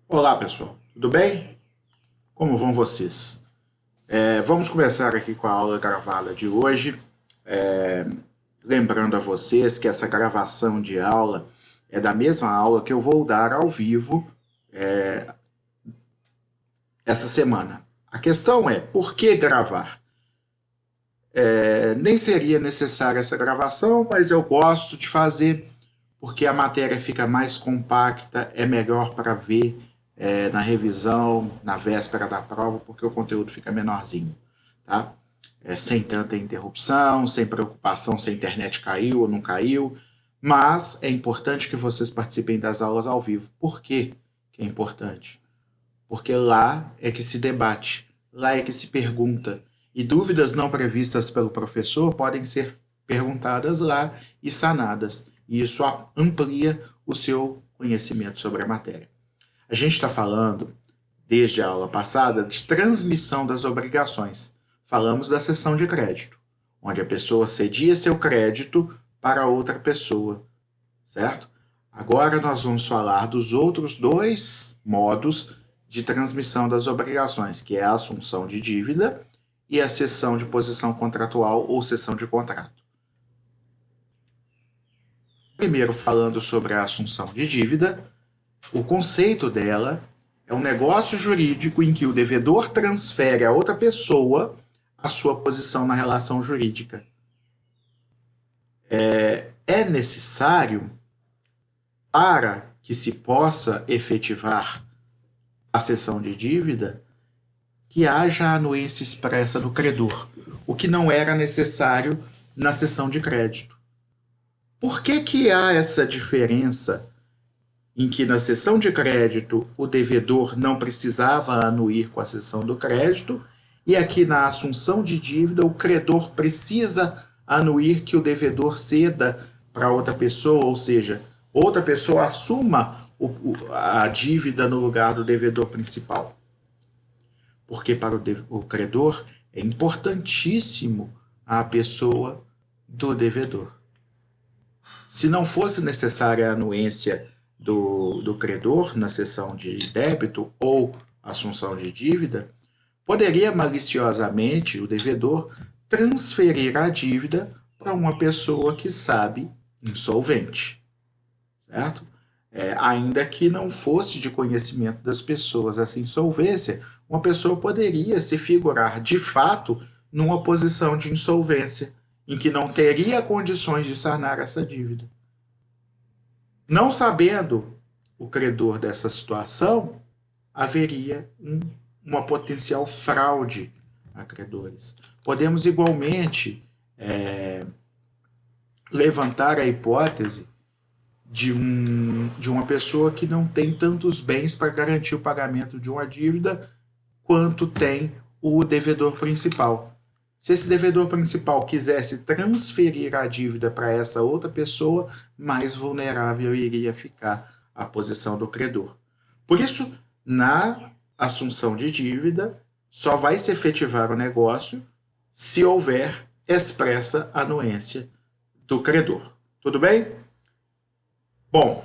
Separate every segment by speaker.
Speaker 1: Olá, pessoal. Tudo bem? Como vão vocês? Vamos começar aqui com a aula gravada de hoje. Lembrando a vocês que essa gravação de aula é da mesma aula que eu vou dar ao vivo essa semana. A questão é, por que gravar? Nem seria necessária essa gravação, mas eu gosto de fazer porque a matéria fica mais compacta, é melhor para ver na revisão, na véspera da prova, porque o conteúdo fica menorzinho, tá? Sem tanta interrupção, sem preocupação se a internet caiu ou não caiu, mas é importante que vocês participem das aulas ao vivo. Por quê que é importante? Porque lá é que se debate, lá é que se pergunta, e dúvidas não previstas pelo professor podem ser perguntadas lá e sanadas, e isso amplia o seu conhecimento sobre a matéria. A gente está falando, desde a aula passada, de transmissão das obrigações. Falamos da cessão de crédito, onde a pessoa cedia seu crédito para outra pessoa, certo? Agora nós vamos falar dos outros dois modos de transmissão das obrigações, que é a assunção de dívida e a cessão de posição contratual ou cessão de contrato. Primeiro, falando sobre a assunção de dívida, o conceito dela é um negócio jurídico em que o devedor transfere a outra pessoa a sua posição na relação jurídica. É necessário, para que se possa efetivar a cessão de dívida, que haja anuência expressa do credor, o que não era necessário na cessão de crédito. Por que há essa diferença em que na cessão de crédito o devedor não precisava anuir com a cessão do crédito e aqui na assunção de dívida o credor precisa anuir que o devedor ceda para outra pessoa, ou seja, outra pessoa assuma a dívida no lugar do devedor principal? Porque para o credor é importantíssimo a pessoa do devedor. Se não fosse necessária a anuência do credor na cessão de débito ou assunção de dívida, poderia maliciosamente o devedor transferir a dívida para uma pessoa que sabe insolvente, certo? Ainda que não fosse de conhecimento das pessoas essa insolvência, uma pessoa poderia se figurar de fato numa posição de insolvência, em que não teria condições de sanar essa dívida. Não sabendo o credor dessa situação, haveria uma potencial fraude a credores. Podemos igualmente levantar a hipótese de uma pessoa que não tem tantos bens para garantir o pagamento de uma dívida quanto tem o devedor principal. Se esse devedor principal quisesse transferir a dívida para essa outra pessoa, mais vulnerável iria ficar a posição do credor. Por isso, na assunção de dívida, só vai se efetivar o negócio se houver expressa anuência do credor. Tudo bem? Bom,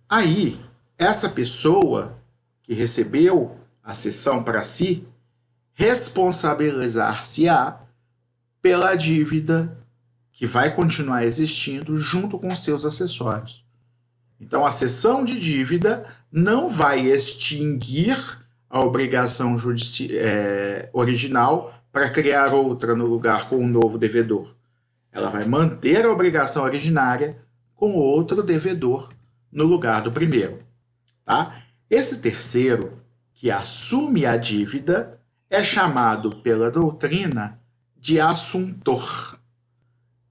Speaker 1: aí, essa pessoa que recebeu a cessão para si, responsabilizar-se-á pela dívida que vai continuar existindo junto com seus acessórios. Então, a cessão de dívida não vai extinguir a obrigação original para criar outra no lugar com um novo devedor. Ela vai manter a obrigação originária com outro devedor no lugar do primeiro. Tá? Esse terceiro, que assume a dívida, é chamado pela doutrina de assuntor.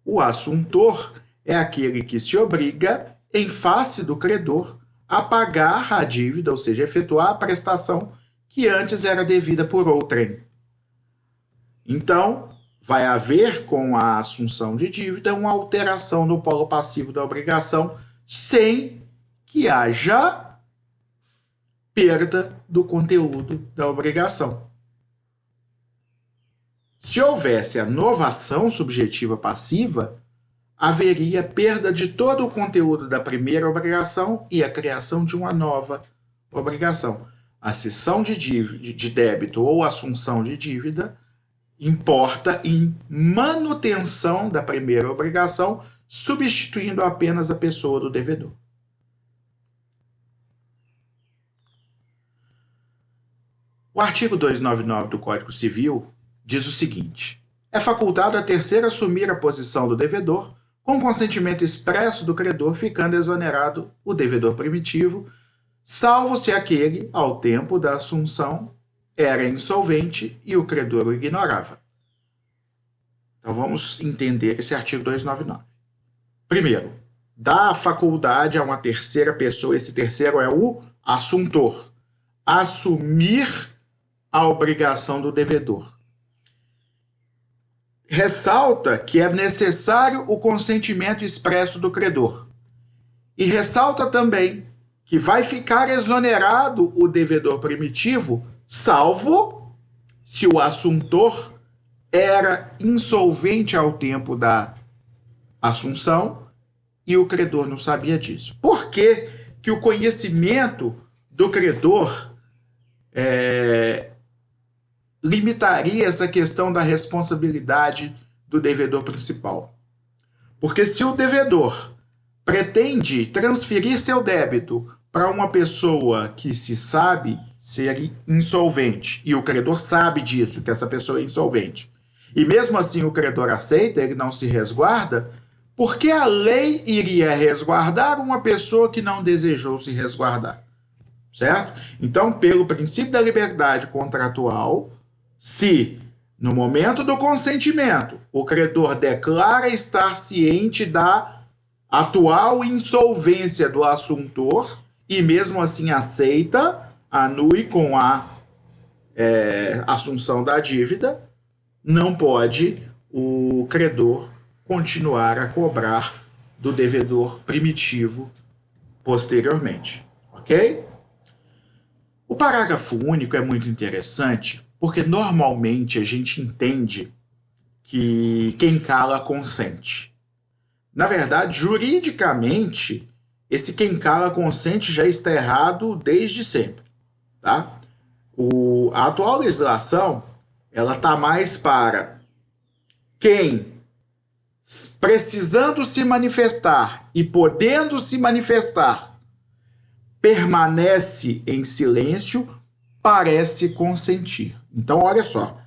Speaker 1: O assuntor é aquele que se obriga, em face do credor, a pagar a dívida, ou seja, efetuar a prestação que antes era devida por outrem. Então, vai haver com a assunção de dívida uma alteração no polo passivo da obrigação sem que haja perda do conteúdo da obrigação. Se houvesse a novação subjetiva passiva, haveria perda de todo o conteúdo da primeira obrigação e a criação de uma nova obrigação. A cessão de débito ou assunção de dívida importa em manutenção da primeira obrigação, substituindo apenas a pessoa do devedor. O artigo 299 do Código Civil diz o seguinte: é facultado a terceiro assumir a posição do devedor, com consentimento expresso do credor, ficando exonerado o devedor primitivo, salvo se aquele, ao tempo da assunção, era insolvente e o credor o ignorava. Então vamos entender esse artigo 299. Primeiro, dá a faculdade a uma terceira pessoa, esse terceiro é o assuntor, assumir a obrigação do devedor. Ressalta que é necessário o consentimento expresso do credor. E ressalta também que vai ficar exonerado o devedor primitivo, salvo se o assuntor era insolvente ao tempo da assunção e o credor não sabia disso. Por que que o conhecimento do credor limitaria essa questão da responsabilidade do devedor principal? Porque se o devedor pretende transferir seu débito para uma pessoa que se sabe ser insolvente, e o credor sabe disso, que essa pessoa é insolvente, e mesmo assim o credor aceita, ele não se resguarda, por que a lei iria resguardar uma pessoa que não desejou se resguardar? Certo? Então, pelo princípio da liberdade contratual, se no momento do consentimento o credor declara estar ciente da atual insolvência do assuntor e mesmo assim aceita, anule com a assunção da dívida, não pode o credor continuar a cobrar do devedor primitivo posteriormente, ok? O parágrafo único é muito interessante porque normalmente a gente entende que quem cala consente. Na verdade, juridicamente, esse quem cala consente já está errado desde sempre, tá? A atual legislação, ela está mais para quem, precisando se manifestar e podendo se manifestar, permanece em silêncio, parece consentir. Então, olha só,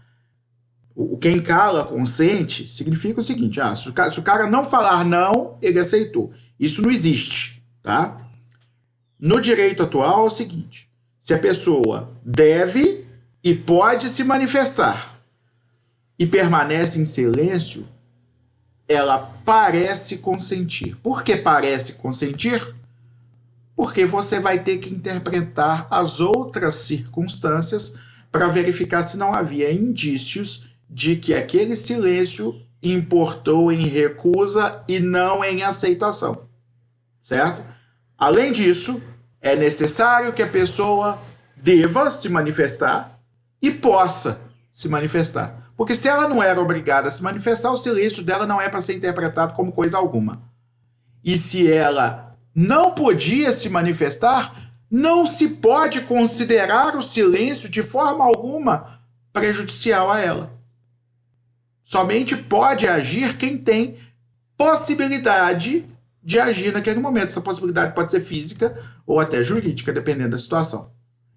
Speaker 1: o quem cala consente significa o seguinte: se o cara não falar não, ele aceitou. Isso não existe, tá? No direito atual é o seguinte: se a pessoa deve e pode se manifestar e permanece em silêncio, ela parece consentir. Por que parece consentir? Porque você vai ter que interpretar as outras circunstâncias para verificar se não havia indícios de que aquele silêncio importou em recusa e não em aceitação, certo? Além disso, é necessário que a pessoa deva se manifestar e possa se manifestar. Porque se ela não era obrigada a se manifestar, o silêncio dela não é para ser interpretado como coisa alguma. E se ela não podia se manifestar, não se pode considerar o silêncio de forma alguma prejudicial a ela. Somente pode agir quem tem possibilidade de agir naquele momento. Essa possibilidade pode ser física ou até jurídica, dependendo da situação.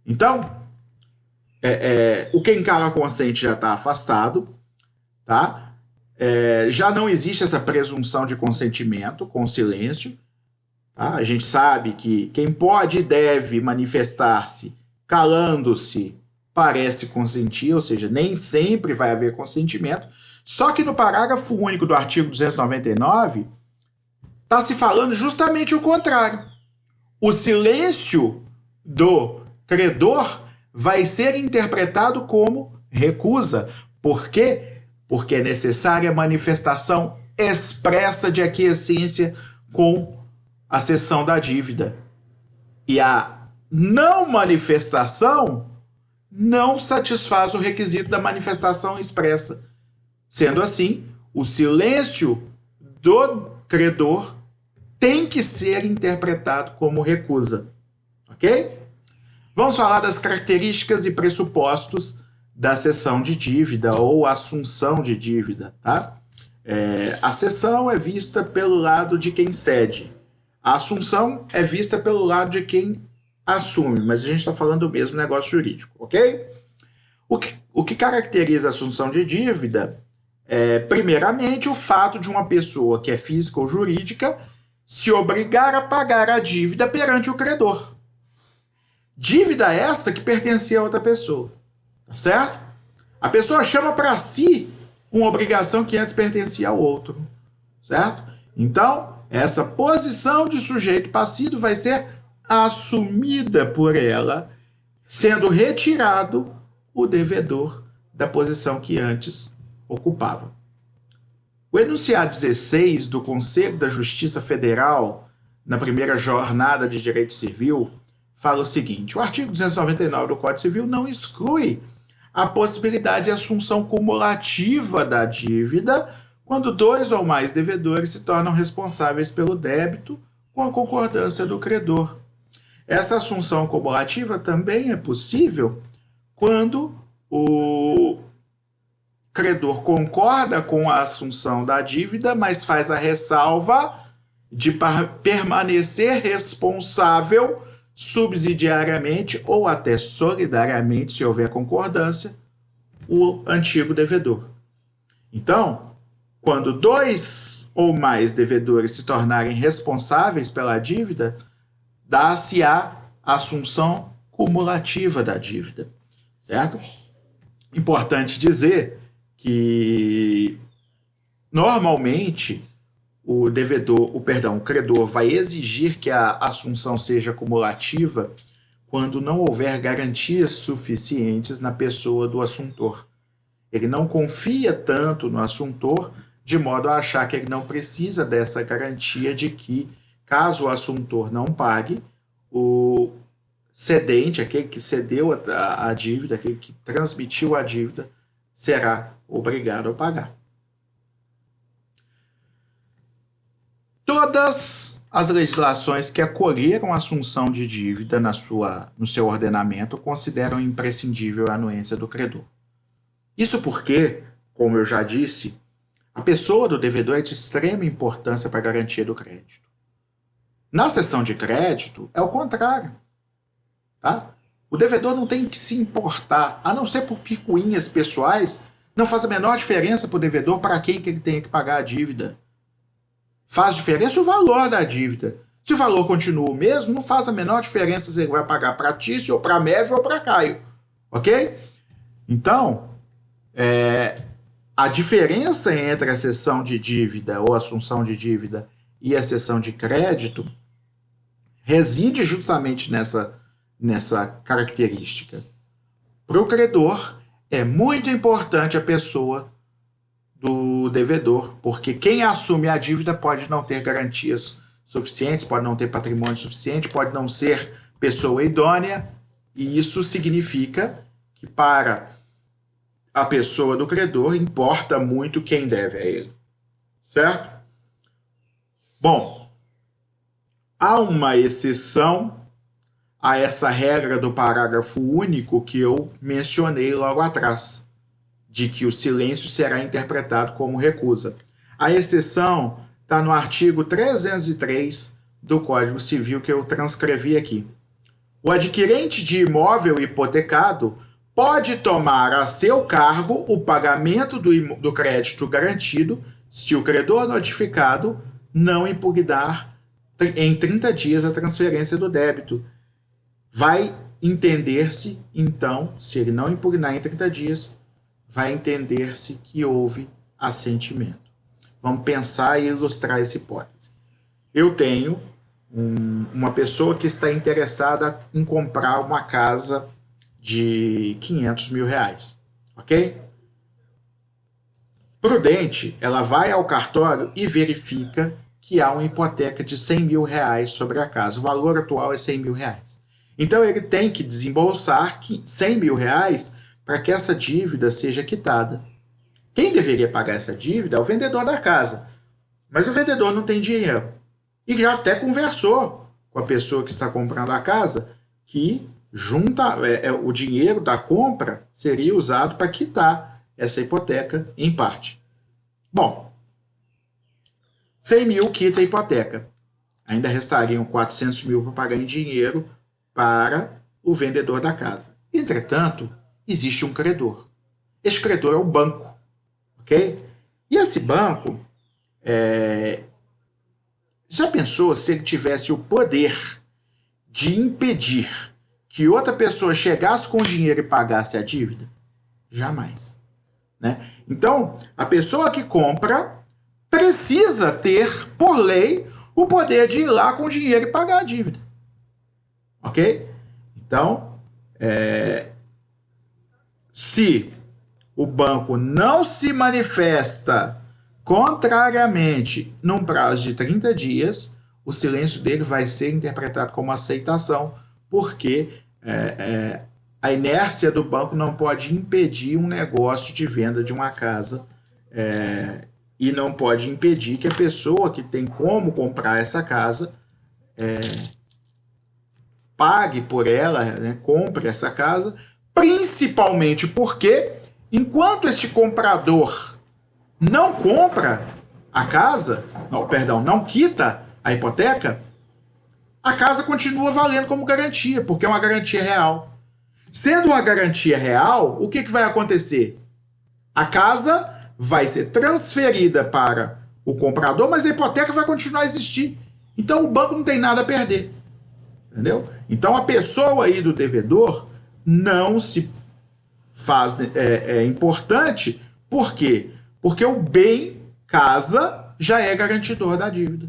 Speaker 1: Então, o quem cala consente já está afastado, tá? Já não existe essa presunção de consentimento com silêncio. Tá? A gente sabe que quem pode e deve manifestar-se calando-se parece consentir, ou seja, nem sempre vai haver consentimento. Só que no parágrafo único do artigo 299 está se falando justamente o contrário. O silêncio do credor vai ser interpretado como recusa. Por quê? Porque é necessária a manifestação expressa de aquiescência com a cessão da dívida. E a não manifestação não satisfaz o requisito da manifestação expressa. Sendo assim, o silêncio do credor tem que ser interpretado como recusa. Ok? Vamos falar das características e pressupostos da cessão de dívida ou assunção de dívida, tá? A cessão é vista pelo lado de quem cede. A assunção é vista pelo lado de quem assume, mas a gente está falando do mesmo negócio jurídico, ok? O que caracteriza a assunção de dívida é, primeiramente, o fato de uma pessoa que é física ou jurídica se obrigar a pagar a dívida perante o credor. Dívida esta que pertencia a outra pessoa, tá certo? A pessoa chama para si uma obrigação que antes pertencia ao outro, certo? Então, essa posição de sujeito passivo vai ser assumida por ela, sendo retirado o devedor da posição que antes ocupava. O enunciado 16 do Conselho da Justiça Federal, na primeira jornada de direito civil, fala o seguinte: o artigo 299 do Código Civil não exclui a possibilidade de assunção cumulativa da dívida quando dois ou mais devedores se tornam responsáveis pelo débito com a concordância do credor. Essa assunção cumulativa também é possível quando o credor concorda com a assunção da dívida, mas faz a ressalva de permanecer responsável subsidiariamente ou até solidariamente, se houver concordância, o antigo devedor. Então, quando dois ou mais devedores se tornarem responsáveis pela dívida, dá-se-á assunção cumulativa da dívida, certo? Importante dizer que normalmente o credor vai exigir que a assunção seja cumulativa quando não houver garantias suficientes na pessoa do assuntor. Ele não confia tanto no assuntor de modo a achar que ele não precisa dessa garantia de que, caso o assuntor não pague, o cedente, aquele que cedeu a dívida, aquele que transmitiu a dívida, será obrigado a pagar. Todas as legislações que acolheram a assunção de dívida no seu ordenamento consideram imprescindível a anuência do credor. Isso porque, como eu já disse, a pessoa do devedor é de extrema importância para a garantia do crédito. Na cessão de crédito, é o contrário. Tá? O devedor não tem que se importar, a não ser por picuinhas pessoais, não faz a menor diferença para o devedor para quem que ele tem que pagar a dívida. Faz diferença o valor da dívida. Se o valor continua o mesmo, não faz a menor diferença se ele vai pagar para Tício, ou para Mévio, ou para Caio. Ok? Então, a diferença entre a cessão de dívida ou assunção de dívida e a cessão de crédito reside justamente nessa característica. Para o credor, é muito importante a pessoa do devedor, porque quem assume a dívida pode não ter garantias suficientes, pode não ter patrimônio suficiente, pode não ser pessoa idônea, e isso significa que para a pessoa do credor importa muito quem deve a ele. Certo? Bom, há uma exceção a essa regra do parágrafo único que eu mencionei logo atrás, de que o silêncio será interpretado como recusa. A exceção está no artigo 303 do Código Civil que eu transcrevi aqui. O adquirente de imóvel hipotecado pode tomar a seu cargo o pagamento do crédito garantido se o credor notificado não impugnar em 30 dias a transferência do débito. Vai entender-se, então, se ele não impugnar em 30 dias, vai entender-se que houve assentimento. Vamos pensar e ilustrar essa hipótese. Eu tenho uma pessoa que está interessada em comprar uma casa de 500 mil reais, ok? Prudente, ela vai ao cartório e verifica que há uma hipoteca de 100 mil reais sobre a casa. O valor atual é 100 mil reais. Então, ele tem que desembolsar 100 mil reais para que essa dívida seja quitada. Quem deveria pagar essa dívida é o vendedor da casa. mas o vendedor não tem dinheiro. E já até conversou com a pessoa que está comprando a casa que o dinheiro da compra seria usado para quitar essa hipoteca em parte. Bom, 100 mil quita a hipoteca. Ainda restariam 400 mil para pagar em dinheiro para o vendedor da casa. Entretanto, existe um credor. Este credor é o banco, ok? E esse banco, já pensou se ele tivesse o poder de impedir que outra pessoa chegasse com o dinheiro e pagasse a dívida? Jamais. Né? Então, a pessoa que compra precisa ter, por lei, o poder de ir lá com o dinheiro e pagar a dívida. Ok? Então, se o banco não se manifesta contrariamente num prazo de 30 dias, o silêncio dele vai ser interpretado como aceitação, porque a inércia do banco não pode impedir um negócio de venda de uma casa e não pode impedir que a pessoa que tem como comprar essa casa pague por ela, né, compre essa casa, principalmente porque enquanto este comprador não compra a casa, não quita a hipoteca, a casa continua valendo como garantia, porque é uma garantia real. Sendo uma garantia real, o que vai acontecer? A casa vai ser transferida para o comprador, mas a hipoteca vai continuar a existir. Então o banco não tem nada a perder. Entendeu? Então a pessoa aí do devedor não se faz importante. Por quê? Porque o bem casa já é garantidor da dívida.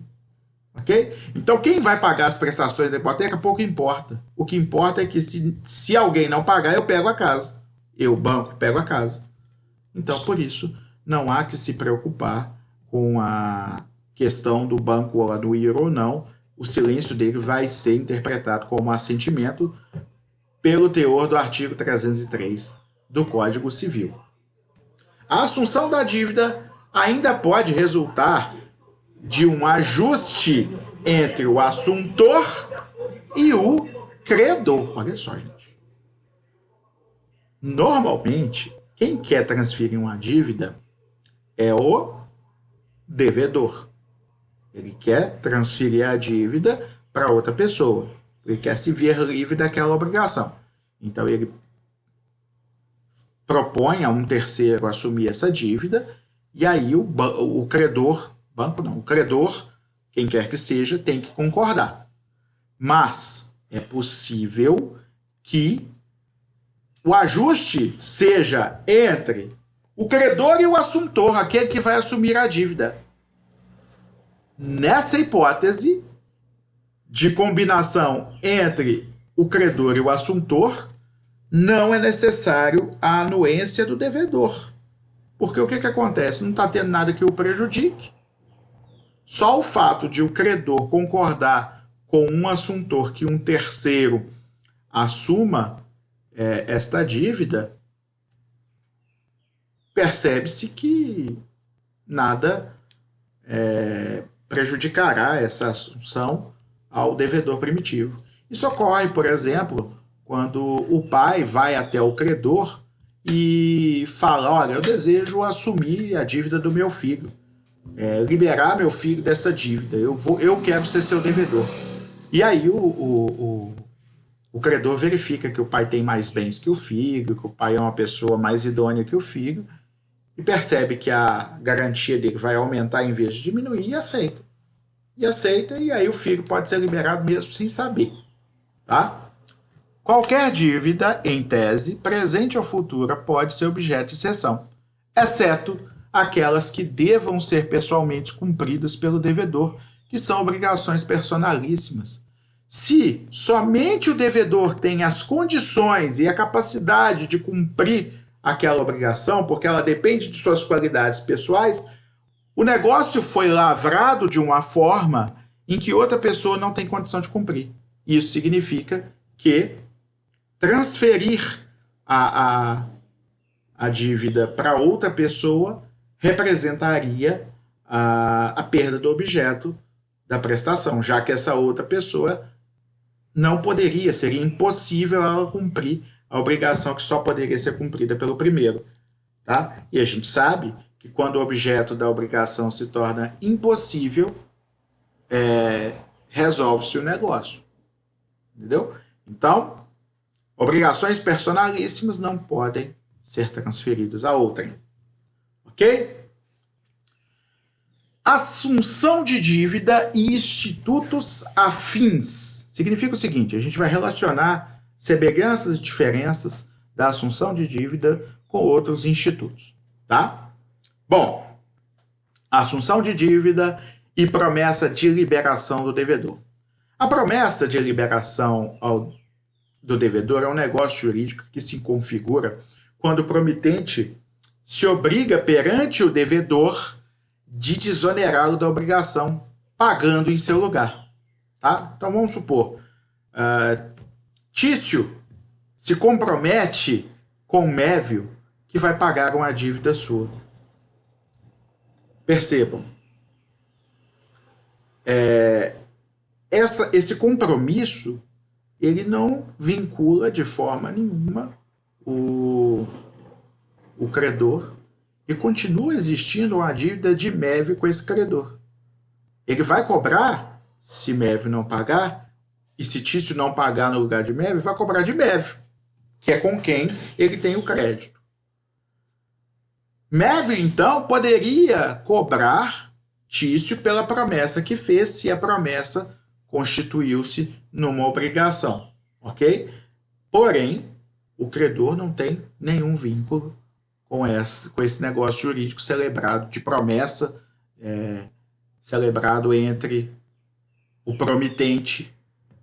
Speaker 1: Ok? Então quem vai pagar as prestações da hipoteca pouco importa. O que importa é que se alguém não pagar, eu pego a casa. Eu, banco, pego a casa. Então por isso não há que se preocupar com a questão do banco anuir ou não. O silêncio dele vai ser interpretado como assentimento pelo teor do artigo 303 do Código Civil. A assunção da dívida ainda pode resultar de um ajuste entre o assuntor e o credor. Olha só, gente. Normalmente, quem quer transferir uma dívida é o devedor. Ele quer transferir a dívida para outra pessoa. Ele quer se ver livre daquela obrigação. Então, ele propõe a um terceiro assumir essa dívida e aí o credor, o credor, quem quer que seja, tem que concordar. Mas é possível que o ajuste seja entre o credor e o assuntor, aquele que vai assumir a dívida. Nessa hipótese de combinação entre o credor e o assuntor, não é necessário a anuência do devedor. Porque o que acontece? Não está tendo nada que o prejudique. Só o fato de o credor concordar com um assuntor que um terceiro assuma esta dívida, percebe-se que nada prejudicará essa assunção ao devedor primitivo. Isso ocorre, por exemplo, quando o pai vai até o credor e fala: olha, eu desejo assumir a dívida do meu filho, liberar meu filho dessa dívida, eu quero ser seu devedor. E aí o credor verifica que o pai tem mais bens que o filho, que o pai é uma pessoa mais idônea que o filho, e percebe que a garantia dele vai aumentar em vez de diminuir e aceita. E aí o filho pode ser liberado mesmo sem saber. Tá? Qualquer dívida, em tese, presente ou futura, pode ser objeto de cessão, exceto aquelas que devam ser pessoalmente cumpridas pelo devedor, que são obrigações personalíssimas. Se somente o devedor tem as condições e a capacidade de cumprir aquela obrigação, porque ela depende de suas qualidades pessoais, o negócio foi lavrado de uma forma em que outra pessoa não tem condição de cumprir. Isso significa que transferir a dívida para outra pessoa representaria a perda do objeto da prestação, já que essa outra pessoa não poderia, seria impossível ela cumprir a obrigação que só poderia ser cumprida pelo primeiro. Tá? E a gente sabe que quando o objeto da obrigação se torna impossível, resolve-se o negócio. Entendeu? Então, obrigações personalíssimas não podem ser transferidas a outrem. Ok? Assunção de dívida e institutos afins. Significa o seguinte, a gente vai relacionar semelhanças e diferenças da assunção de dívida com outros institutos, tá? Bom, assunção de dívida e promessa de liberação do devedor. A promessa de liberação do devedor é um negócio jurídico que se configura quando o promitente se obriga perante o devedor de desonerá-lo da obrigação, pagando em seu lugar. Tá? Então vamos supor, Tício se compromete com Mévio que vai pagar uma dívida sua. Percebam, esse compromisso ele não vincula de forma nenhuma o credor e continua existindo uma dívida de Mévio com esse credor. Ele vai cobrar se Mévio não pagar, e se Tício não pagar no lugar de Mévio, vai cobrar de Mévio, que é com quem ele tem o crédito. Mévio, então, poderia cobrar Tício pela promessa que fez, se a promessa constituiu-se numa obrigação, ok? Porém, o credor não tem nenhum vínculo com esse negócio jurídico celebrado, de promessa celebrado entre o promitente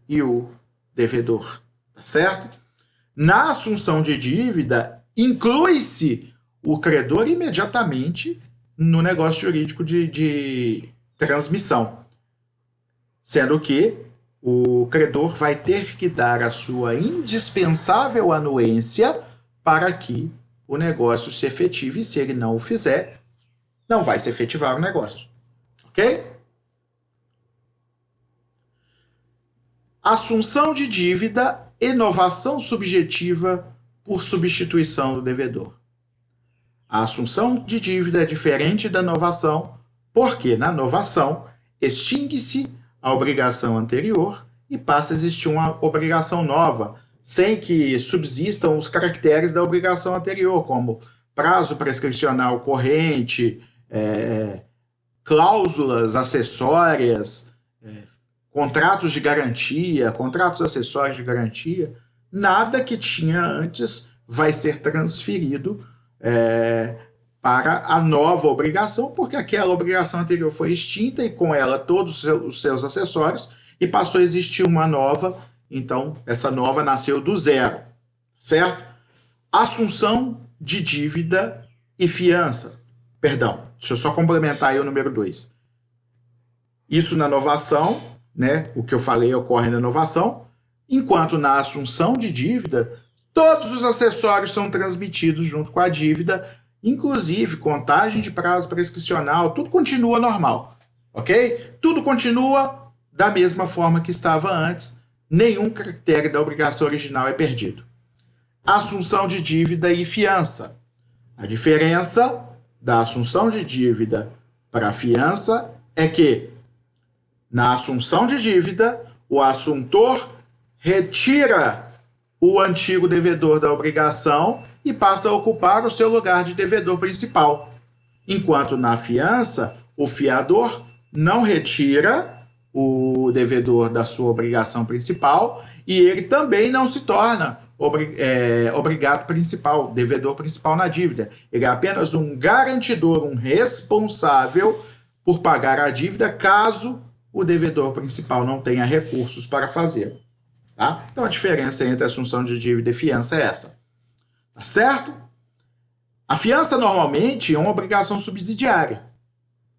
Speaker 1: e o devedor, tá certo? Na assunção de dívida, inclui-se o credor imediatamente no negócio jurídico de transmissão, sendo que o credor vai ter que dar a sua indispensável anuência para que o negócio se efetive, e se ele não o fizer, não vai se efetivar o negócio. Ok? Assunção de dívida e novação subjetiva por substituição do devedor. A assunção de dívida é diferente da novação, porque na novação extingue-se a obrigação anterior e passa a existir uma obrigação nova, sem que subsistam os caracteres da obrigação anterior, como prazo prescricional corrente, cláusulas acessórias, contratos de garantia, contratos acessórios de garantia. Nada que tinha antes vai ser transferido para a nova obrigação, porque aquela obrigação anterior foi extinta e com ela todos os seus acessórios, e passou a existir uma nova. Então, essa nova nasceu do zero, certo? Assunção de dívida e fiança. Perdão, deixa eu só complementar aí o número 2. Isso na novação, né? O que eu falei ocorre na novação, enquanto na assunção de dívida, todos os acessórios são transmitidos junto com a dívida, inclusive contagem de prazo prescricional, tudo continua normal, ok? Tudo continua da mesma forma que estava antes, nenhum critério da obrigação original é perdido. Assunção de dívida e fiança. A diferença da assunção de dívida para a fiança é que, na assunção de dívida, o assuntor retira o antigo devedor da obrigação e passa a ocupar o seu lugar de devedor principal, enquanto na fiança, o fiador não retira o devedor da sua obrigação principal e ele também não se torna obrigado principal, devedor principal na dívida. Ele é apenas um garantidor, um responsável por pagar a dívida caso o devedor principal não tenha recursos para fazê-lo. Tá? Então a diferença entre assunção de dívida e fiança é essa. Tá certo? A fiança normalmente é uma obrigação subsidiária.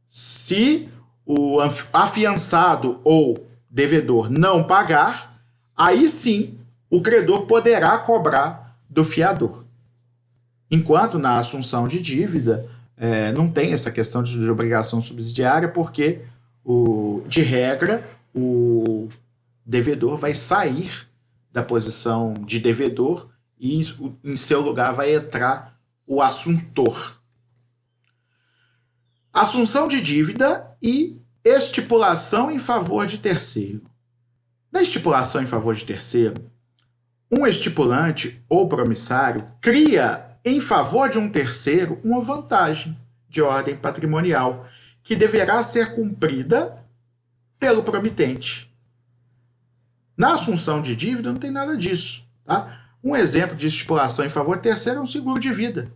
Speaker 1: Se o afiançado ou devedor não pagar, aí sim o credor poderá cobrar do fiador. Enquanto na assunção de dívida, não tem essa questão de obrigação subsidiária, porque, de regra, o devedor vai sair da posição de devedor e em seu lugar vai entrar o assuntor. Assunção de dívida e estipulação em favor de terceiro. Na estipulação em favor de terceiro, um estipulante ou promissário cria em favor de um terceiro uma vantagem de ordem patrimonial que deverá ser cumprida pelo promitente. Na assunção de dívida não tem nada disso. Tá? Um exemplo de estipulação em favor de terceiro é um seguro de vida.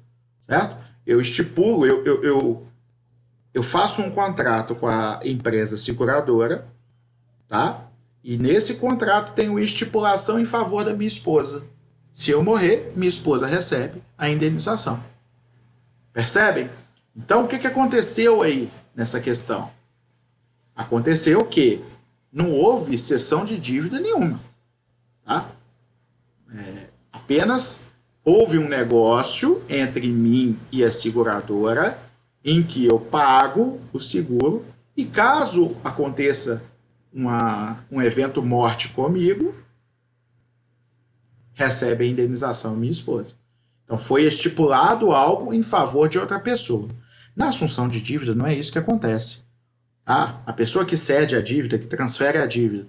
Speaker 1: Certo? Eu estipulo, eu faço um contrato com a empresa seguradora, tá? E nesse contrato tem uma estipulação em favor da minha esposa. Se eu morrer, minha esposa recebe a indenização. Percebem? Então, o que aconteceu aí nessa questão? Aconteceu que não houve cessão de dívida nenhuma. Tá? Apenas houve um negócio entre mim e a seguradora em que eu pago o seguro e caso aconteça um evento morte comigo, recebe a indenização minha esposa. Então foi estipulado algo em favor de outra pessoa. Na assunção de dívida não é isso que acontece. Tá? A pessoa que cede a dívida, que transfere a dívida,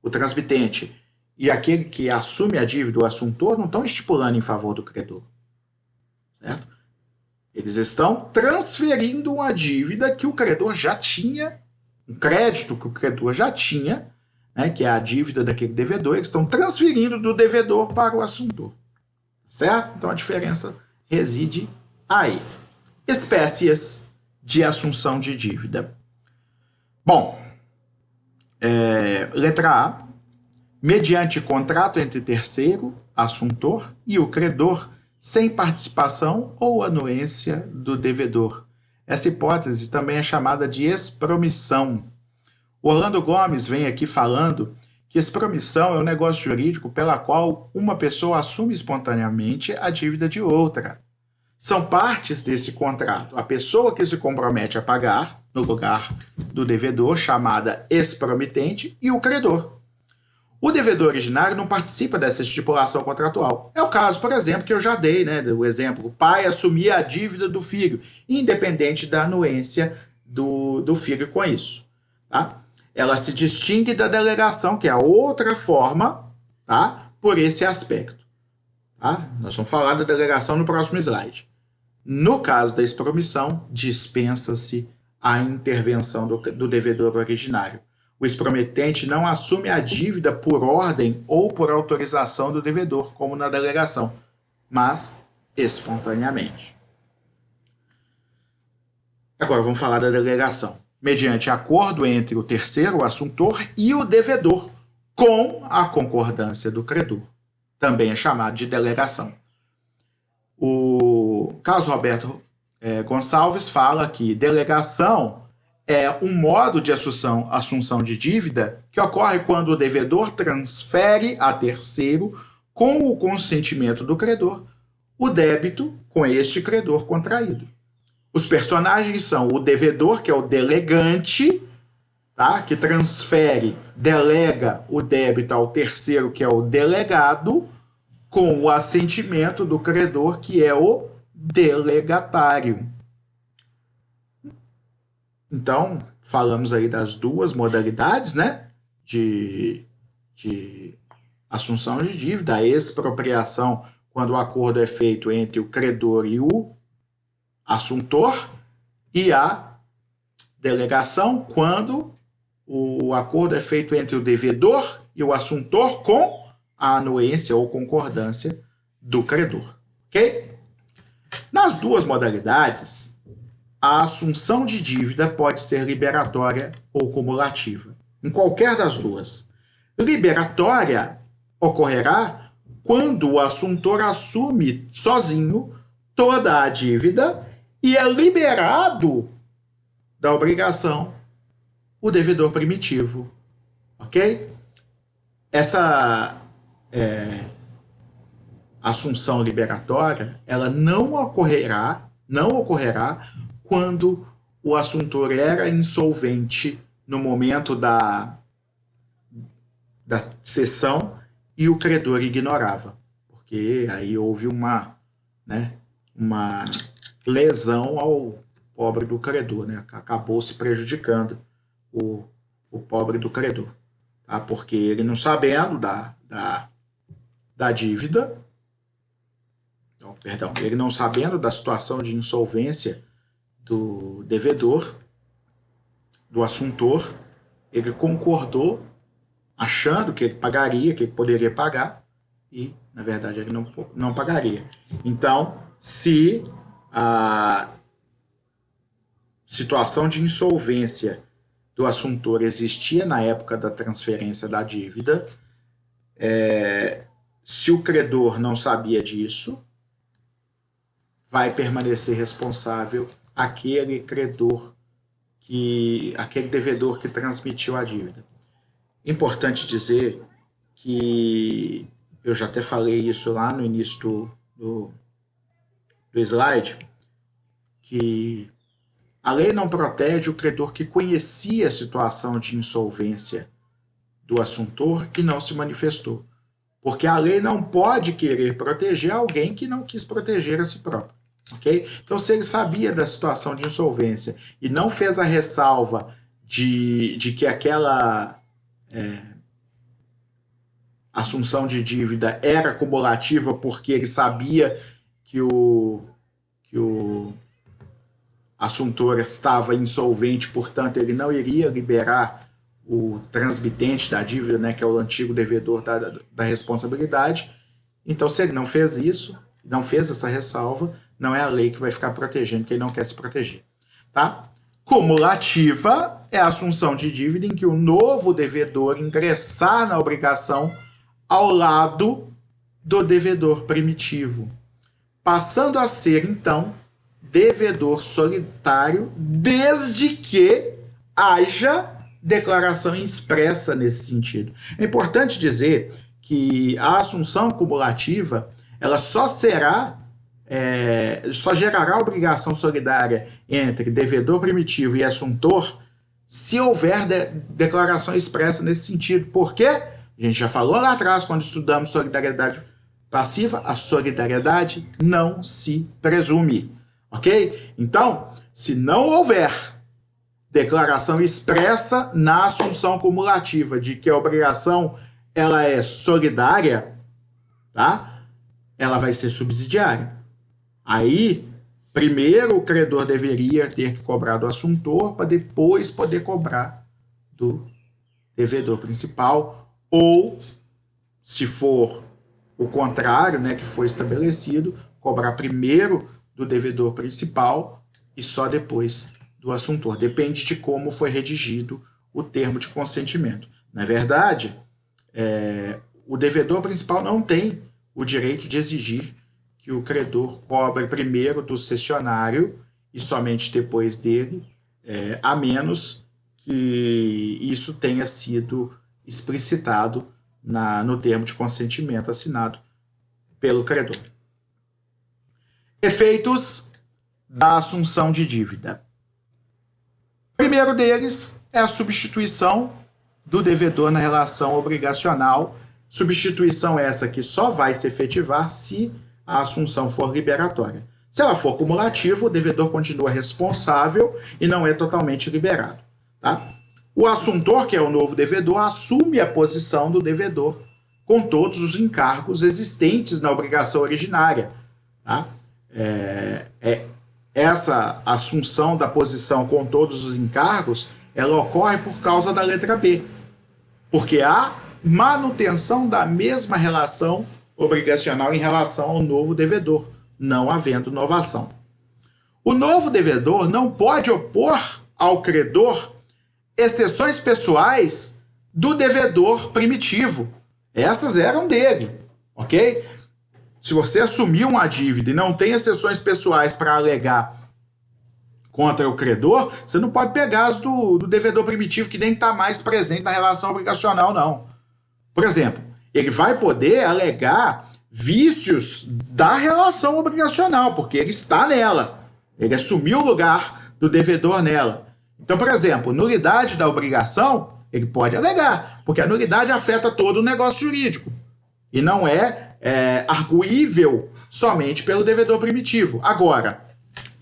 Speaker 1: o transmitente, e aquele que assume a dívida, o assuntor, não estão estipulando em favor do credor. Certo? Eles estão transferindo uma dívida que o credor já tinha, um crédito que o credor já tinha, né, que é a dívida daquele devedor, eles estão transferindo do devedor para o assuntor. Certo? Então a diferença reside aí. Espécies de assunção de dívida. Bom, letra A. Mediante contrato entre terceiro, assuntor e o credor, sem participação ou anuência do devedor. Essa hipótese também é chamada de expromissão. Orlando Gomes vem aqui falando que expromissão é um negócio jurídico pela qual uma pessoa assume espontaneamente a dívida de outra. São partes desse contrato. A pessoa que se compromete a pagar, no lugar do devedor, chamada expromitente, e o credor. O devedor originário não participa dessa estipulação contratual. É o caso, por exemplo, que eu já dei, né? O exemplo, o pai assumia a dívida do filho, independente da anuência do filho com isso. Tá? Ela se distingue da delegação, que é a outra forma, tá? Por esse aspecto. Tá? Nós vamos falar da delegação no próximo slide. No caso da expromissão, dispensa-se a intervenção do devedor originário. O exprometente não assume a dívida por ordem ou por autorização do devedor, como na delegação, mas espontaneamente. Agora vamos falar da delegação. Mediante acordo entre o terceiro, o assuntor, e o devedor, com a concordância do credor. Também é chamado de delegação. O Carlos Roberto Gonçalves fala que delegação é um modo de assunção de dívida que ocorre quando o devedor transfere a terceiro, com o consentimento do credor, o débito com este credor contraído. Os personagens são o devedor, que é o delegante, tá? Que transfere, delega o débito ao terceiro, que é o delegado, com o assentimento do credor, que é o delegatário. Então, falamos aí das duas modalidades, né, de assunção de dívida, a expropriação, quando o acordo é feito entre o credor e o assuntor, e a delegação, quando o acordo é feito entre o devedor e o assuntor com a anuência ou concordância do credor. Ok? Nas duas modalidades, a assunção de dívida pode ser liberatória ou cumulativa. Em qualquer das duas. Liberatória ocorrerá quando o assuntor assume sozinho toda a dívida e é liberado da obrigação o devedor primitivo. Ok? Essa assunção liberatória, ela não ocorrerá quando o assuntor era insolvente no momento da cessão e o credor ignorava, porque aí houve uma lesão ao pobre do credor, né? Acabou se prejudicando o pobre do credor, tá? Porque ele não sabendo da dívida, ele não sabendo da situação de insolvência do devedor, do assuntor, ele concordou achando que ele pagaria, que ele poderia pagar, e na verdade ele não pagaria. Então, se a situação de insolvência do assuntor existia na época da transferência da dívida, se o credor não sabia disso, vai permanecer responsável aquele devedor que transmitiu a dívida. Importante dizer que eu já até falei isso lá no início do slide, que a lei não protege o credor que conhecia a situação de insolvência do assuntor e não se manifestou. Porque a lei não pode querer proteger alguém que não quis proteger a si próprio. Okay? Então, se ele sabia da situação de insolvência e não fez a ressalva de que aquela assunção de dívida era cumulativa porque ele sabia que o assuntor estava insolvente, portanto, ele não iria liberar o transmitente da dívida, né, que é o antigo devedor da responsabilidade. Então, se ele não fez isso, não fez essa ressalva, não é a lei que vai ficar protegendo quem não quer se proteger. Tá? Cumulativa é a assunção de dívida em que o novo devedor ingressar na obrigação ao lado do devedor primitivo, passando a ser, então, devedor solitário, desde que haja declaração expressa nesse sentido. É importante dizer que a assunção cumulativa ela só gerará obrigação solidária entre devedor primitivo e assuntor se houver declaração expressa nesse sentido. Por quê? A gente já falou lá atrás, quando estudamos solidariedade passiva, a solidariedade não se presume. Ok? Então, se não houver declaração expressa na assunção cumulativa de que a obrigação ela é solidária, tá? Ela vai ser subsidiária. Aí, primeiro o credor deveria ter que cobrar do assuntor para depois poder cobrar do devedor principal, ou, se for o contrário, né, que foi estabelecido, cobrar primeiro do devedor principal e só depois do assuntor. Depende de como foi redigido o termo de consentimento. Na verdade, o devedor principal não tem o direito de exigir que o credor cobre primeiro do cessionário e somente depois dele, a menos que isso tenha sido explicitado no termo de consentimento assinado pelo credor. Efeitos da assunção de dívida. O primeiro deles é a substituição do devedor na relação obrigacional, substituição essa que só vai se efetivar se a assunção for liberatória. Se ela for cumulativa, o devedor continua responsável e não é totalmente liberado. Tá? O assuntor, que é o novo devedor, assume a posição do devedor com todos os encargos existentes na obrigação originária. Tá? Essa assunção da posição com todos os encargos, ela ocorre por causa da letra B, porque há manutenção da mesma relação obrigacional em relação ao novo devedor, não havendo novação. O novo devedor não pode opor ao credor exceções pessoais do devedor primitivo. Essas eram dele, ok? Se você assumiu uma dívida e não tem exceções pessoais para alegar contra o credor, você não pode pegar as do devedor primitivo que nem está mais presente na relação obrigacional, não. Por exemplo, ele vai poder alegar vícios da relação obrigacional, porque ele está nela, Ele assumiu o lugar do devedor nela. Então, por exemplo, nulidade da obrigação, ele pode alegar, porque a nulidade afeta todo o negócio jurídico e não é arguível somente pelo devedor primitivo. Agora,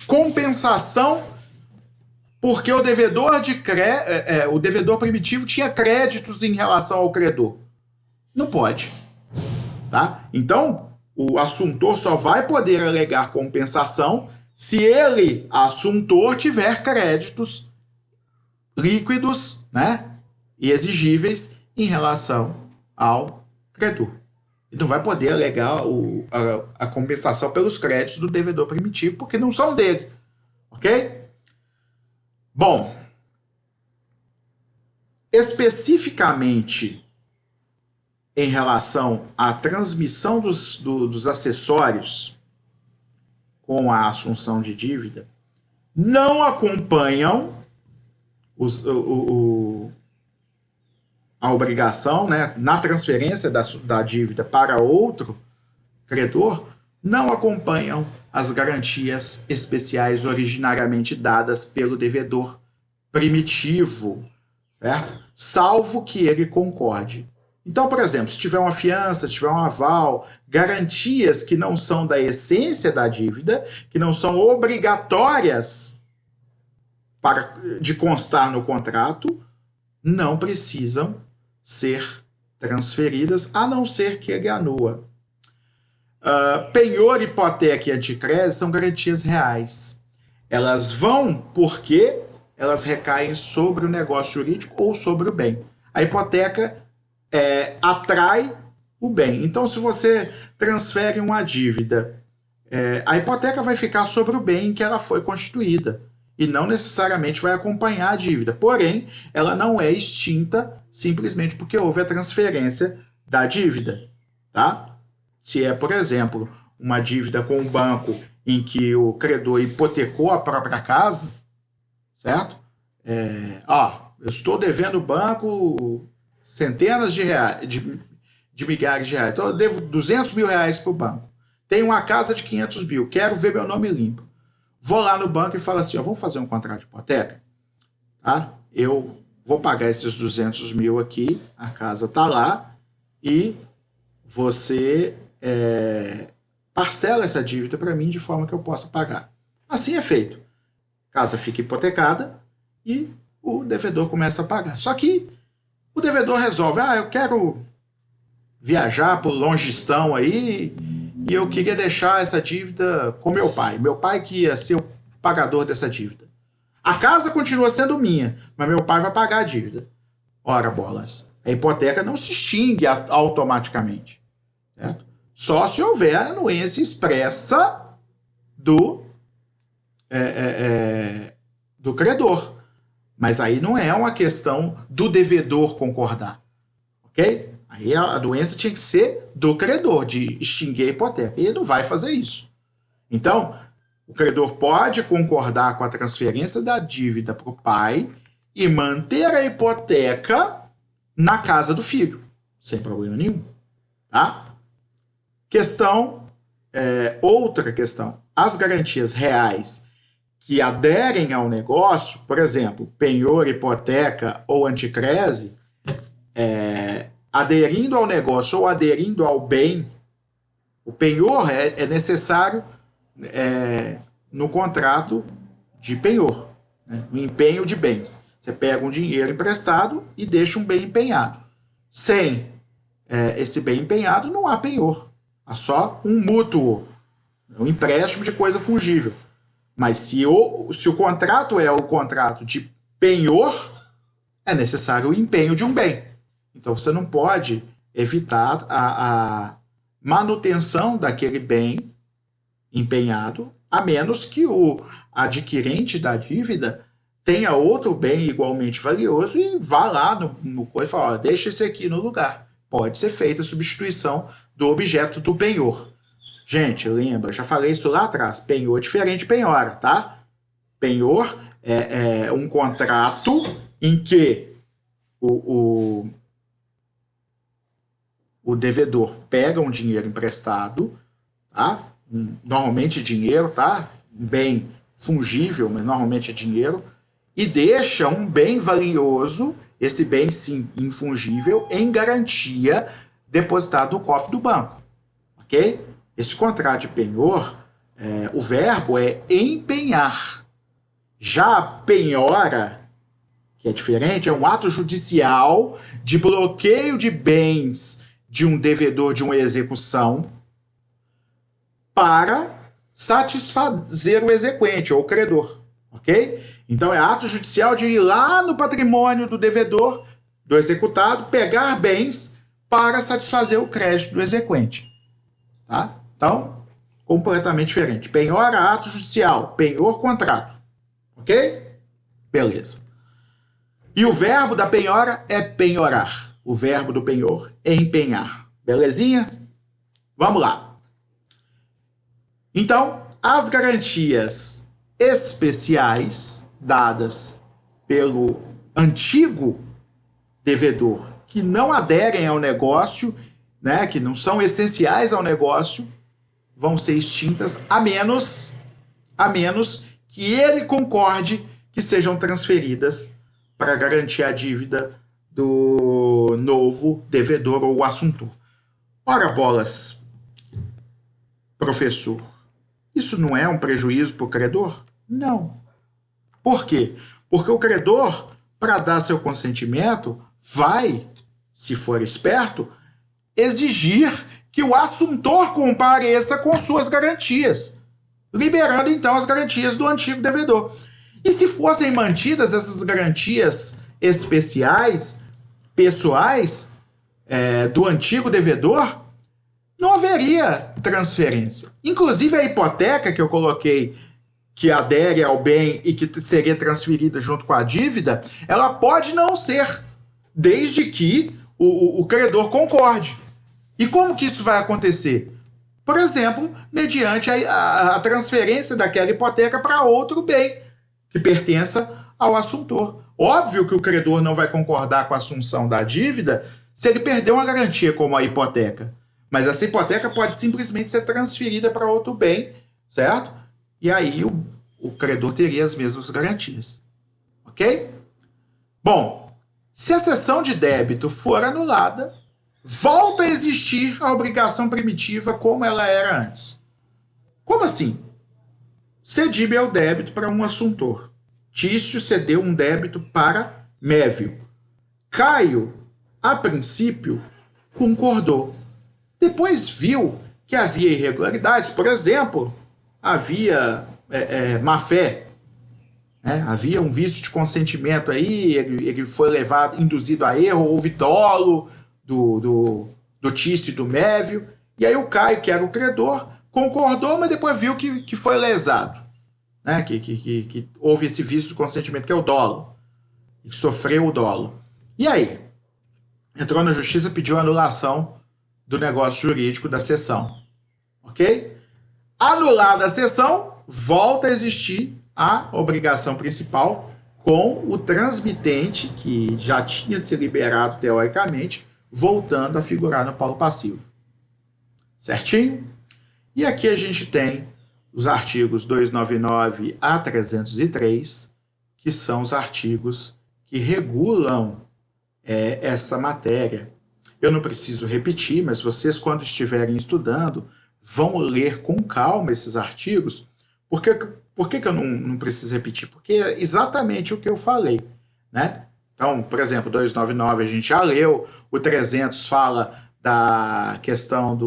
Speaker 1: compensação porque o devedor o devedor primitivo tinha créditos em relação ao credor. Não pode. Tá? Então, o assuntor só vai poder alegar compensação se ele, assuntor, tiver créditos líquidos, né, e exigíveis em relação ao credor. Ele não vai poder alegar a compensação pelos créditos do devedor primitivo, porque não são dele. Ok? Bom, especificamente em relação à transmissão dos acessórios com a assunção de dívida, não acompanham a obrigação, né, na transferência da dívida para outro credor, não acompanham as garantias especiais originariamente dadas pelo devedor primitivo, certo? Salvo que ele concorde. Então, por exemplo, se tiver uma fiança, se tiver um aval, garantias que não são da essência da dívida, que não são obrigatórias de constar no contrato, não precisam ser transferidas, a não ser que ele anua. Penhor, hipoteca e anticrédito são garantias reais. Elas vão porque elas recaem sobre o negócio jurídico ou sobre o bem. A hipoteca atrai o bem. Então, se você transfere uma dívida, a hipoteca vai ficar sobre o bem em que ela foi constituída e não necessariamente vai acompanhar a dívida. Porém, ela não é extinta simplesmente porque houve a transferência da dívida, tá? Se é, por exemplo, uma dívida com o banco em que o credor hipotecou a própria casa, certo? Eu estou devendo o banco centenas de reais, de milhares de reais. Então, eu devo 200 mil reais para o banco. Tenho uma casa de 500 mil, quero ver meu nome limpo. Vou lá no banco e falo assim, vamos fazer um contrato de hipoteca? Tá? Eu vou pagar esses 200 mil aqui, a casa está lá, e você parcela essa dívida para mim de forma que eu possa pagar. Assim é feito. A casa fica hipotecada e o devedor começa a pagar. Só que o devedor resolve, eu quero viajar por longistão aí e eu queria deixar essa dívida com meu pai. Meu pai que ia ser o pagador dessa dívida. A casa continua sendo minha, mas meu pai vai pagar a dívida. Ora, bolas, a hipoteca não se extingue automaticamente, certo? Só se houver a anuência expressa do credor. Mas aí não é uma questão do devedor concordar, ok? Aí a doença tinha que ser do credor, de extinguir a hipoteca. E ele não vai fazer isso. Então, o credor pode concordar com a transferência da dívida para o pai e manter a hipoteca na casa do filho, sem problema nenhum. Tá? Outra questão. As garantias reais que aderem ao negócio, por exemplo, penhor, hipoteca ou anticrese, aderindo ao negócio ou aderindo ao bem, o penhor é necessário no contrato de penhor, né? No empenho de bens. Você pega um dinheiro emprestado e deixa um bem empenhado. Sem esse bem empenhado, não há penhor. Há só um mútuo, um empréstimo de coisa fungível. Mas se o contrato é o contrato de penhor, é necessário o empenho de um bem. Então você não pode evitar a manutenção daquele bem empenhado, a menos que o adquirente da dívida tenha outro bem igualmente valioso e vá lá no coisa e fala, deixa esse aqui no lugar. Pode ser feita a substituição do objeto do penhor. Gente, lembra, já falei isso lá atrás, penhor é diferente de penhora, tá? Penhor é um contrato em que o devedor pega um dinheiro emprestado, tá? Normalmente dinheiro, tá? Um bem fungível, mas normalmente é dinheiro, e deixa um bem valioso, esse bem sim infungível, em garantia depositado no cofre do banco. Ok? Esse contrato de penhor, o verbo é empenhar. Já a penhora, que é diferente, é um ato judicial de bloqueio de bens de um devedor de uma execução para satisfazer o exequente ou o credor, ok? Então é ato judicial de ir lá no patrimônio do devedor, do executado, pegar bens para satisfazer o crédito do exequente, tá? Então, completamente diferente. Penhora, ato judicial. Penhor, contrato. Ok? Beleza. E o verbo da penhora é penhorar. O verbo do penhor é empenhar. Belezinha? Vamos lá. Então, as garantias especiais dadas pelo antigo devedor que não aderem ao negócio, né, que não são essenciais ao negócio, vão ser extintas a menos que ele concorde que sejam transferidas para garantir a dívida do novo devedor ou assuntor. Ora bolas, professor, isso não é um prejuízo para o credor? Não. Por quê? Porque o credor, para dar seu consentimento, vai, se for esperto, exigir que o assuntor compareça com suas garantias, liberando então as garantias do antigo devedor. E se fossem mantidas essas garantias especiais, pessoais, do antigo devedor, não haveria transferência. Inclusive a hipoteca que eu coloquei, que adere ao bem e que seria transferida junto com a dívida, ela pode não ser, desde que o credor concorde. E como que isso vai acontecer? Por exemplo, mediante a transferência daquela hipoteca para outro bem que pertença ao assuntor. Óbvio que o credor não vai concordar com a assunção da dívida se ele perder uma garantia como a hipoteca. Mas essa hipoteca pode simplesmente ser transferida para outro bem, certo? E aí o credor teria as mesmas garantias. Ok? Bom, se a cessão de débito for anulada, volta a existir a obrigação primitiva como ela era antes. Como assim? Cedi meu débito para um assuntor. Tício cedeu um débito para Mévio. Caio, a princípio, concordou. Depois viu que havia irregularidades, por exemplo, havia má-fé, né? Havia um vício de consentimento aí, ele foi levado, induzido a erro, houve dolo do Tício e do Mévio, e aí o Caio, que era o credor, concordou, mas depois viu que foi lesado, né? Que houve esse vício de consentimento, que é o dolo, que sofreu o dolo. E aí? Entrou na justiça, pediu anulação do negócio jurídico da cessão. Ok? Anulada a cessão, volta a existir a obrigação principal com o transmitente, que já tinha se liberado teoricamente, voltando a figurar no polo passivo. Certinho? E aqui a gente tem os artigos 299 a 303, que são os artigos que regulam essa matéria. Eu não preciso repetir, mas vocês, quando estiverem estudando, vão ler com calma esses artigos. Por que eu não preciso repetir? Porque é exatamente o que eu falei, né? Então, por exemplo, 299 a gente já leu, o 300 fala da questão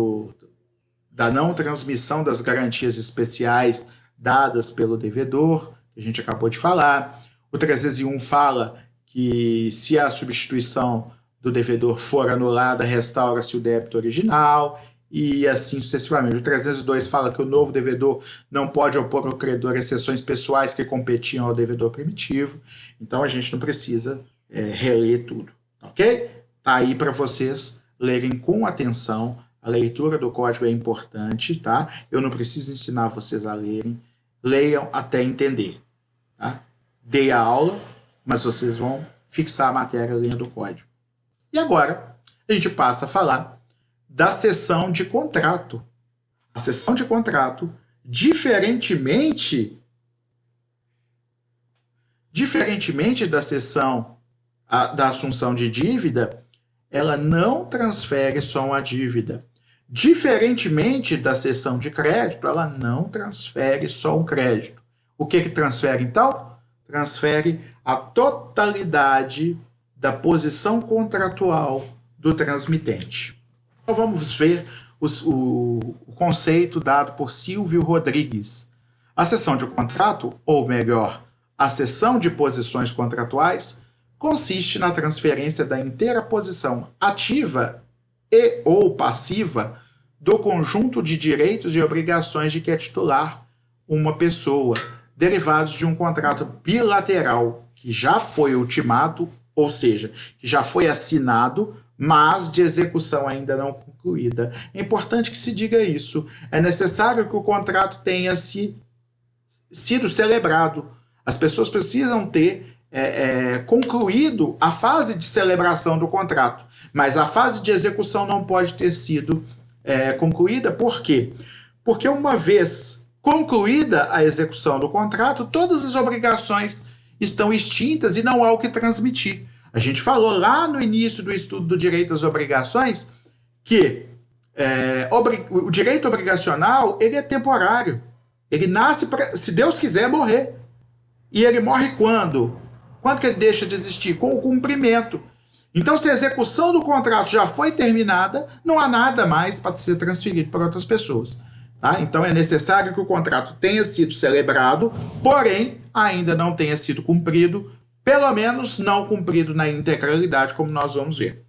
Speaker 1: da não transmissão das garantias especiais dadas pelo devedor, que a gente acabou de falar. O 301 fala que se a substituição do devedor for anulada, restaura-se o débito original, e assim sucessivamente. O 302 fala que o novo devedor não pode opor ao credor exceções pessoais que competiam ao devedor primitivo. Então a gente não precisa reler tudo, ok? Tá aí para vocês lerem com atenção. A leitura do código é importante, tá? Eu não preciso ensinar vocês a lerem. Leiam até entender, tá? Dei a aula, mas vocês vão fixar a matéria lendo o código. E agora a gente passa a falar da cessão de contrato. A cessão de contrato, diferentemente Diferentemente da cessão da assunção de dívida, ela não transfere só uma dívida. Diferentemente da cessão de crédito, ela não transfere só um crédito. O que transfere, então? Transfere a totalidade da posição contratual do transmitente. Então vamos ver o conceito dado por Silvio Rodrigues. A cessão de contrato, ou melhor, a cessão de posições contratuais, consiste na transferência da inteira posição ativa e ou passiva do conjunto de direitos e obrigações de que é titular uma pessoa, derivados de um contrato bilateral que já foi ultimado, ou seja, que já foi assinado, mas de execução ainda não concluída. É importante que se diga isso. É necessário que o contrato tenha sido celebrado. As pessoas precisam ter concluído a fase de celebração do contrato, mas a fase de execução não pode ter sido concluída. Por quê? Porque uma vez concluída a execução do contrato, todas as obrigações estão extintas e não há o que transmitir. A gente falou lá no início do estudo do direito às obrigações que o direito obrigacional ele é temporário. Ele nasce para, se Deus quiser, morrer. E ele morre quando? Quando que ele deixa de existir? Com o cumprimento. Então, se a execução do contrato já foi terminada, não há nada mais para ser transferido para outras pessoas. Tá? Então, é necessário que o contrato tenha sido celebrado, porém, ainda não tenha sido cumprido, pelo menos não cumprido na integralidade, como nós vamos ver.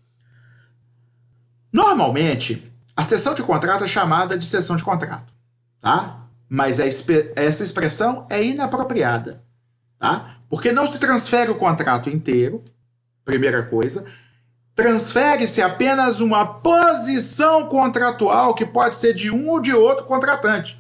Speaker 1: Normalmente, a cessão de contrato é chamada de cessão de contrato, tá? Mas essa expressão é inapropriada, tá? Porque não se transfere o contrato inteiro, primeira coisa. Transfere-se apenas uma posição contratual que pode ser de um ou de outro contratante.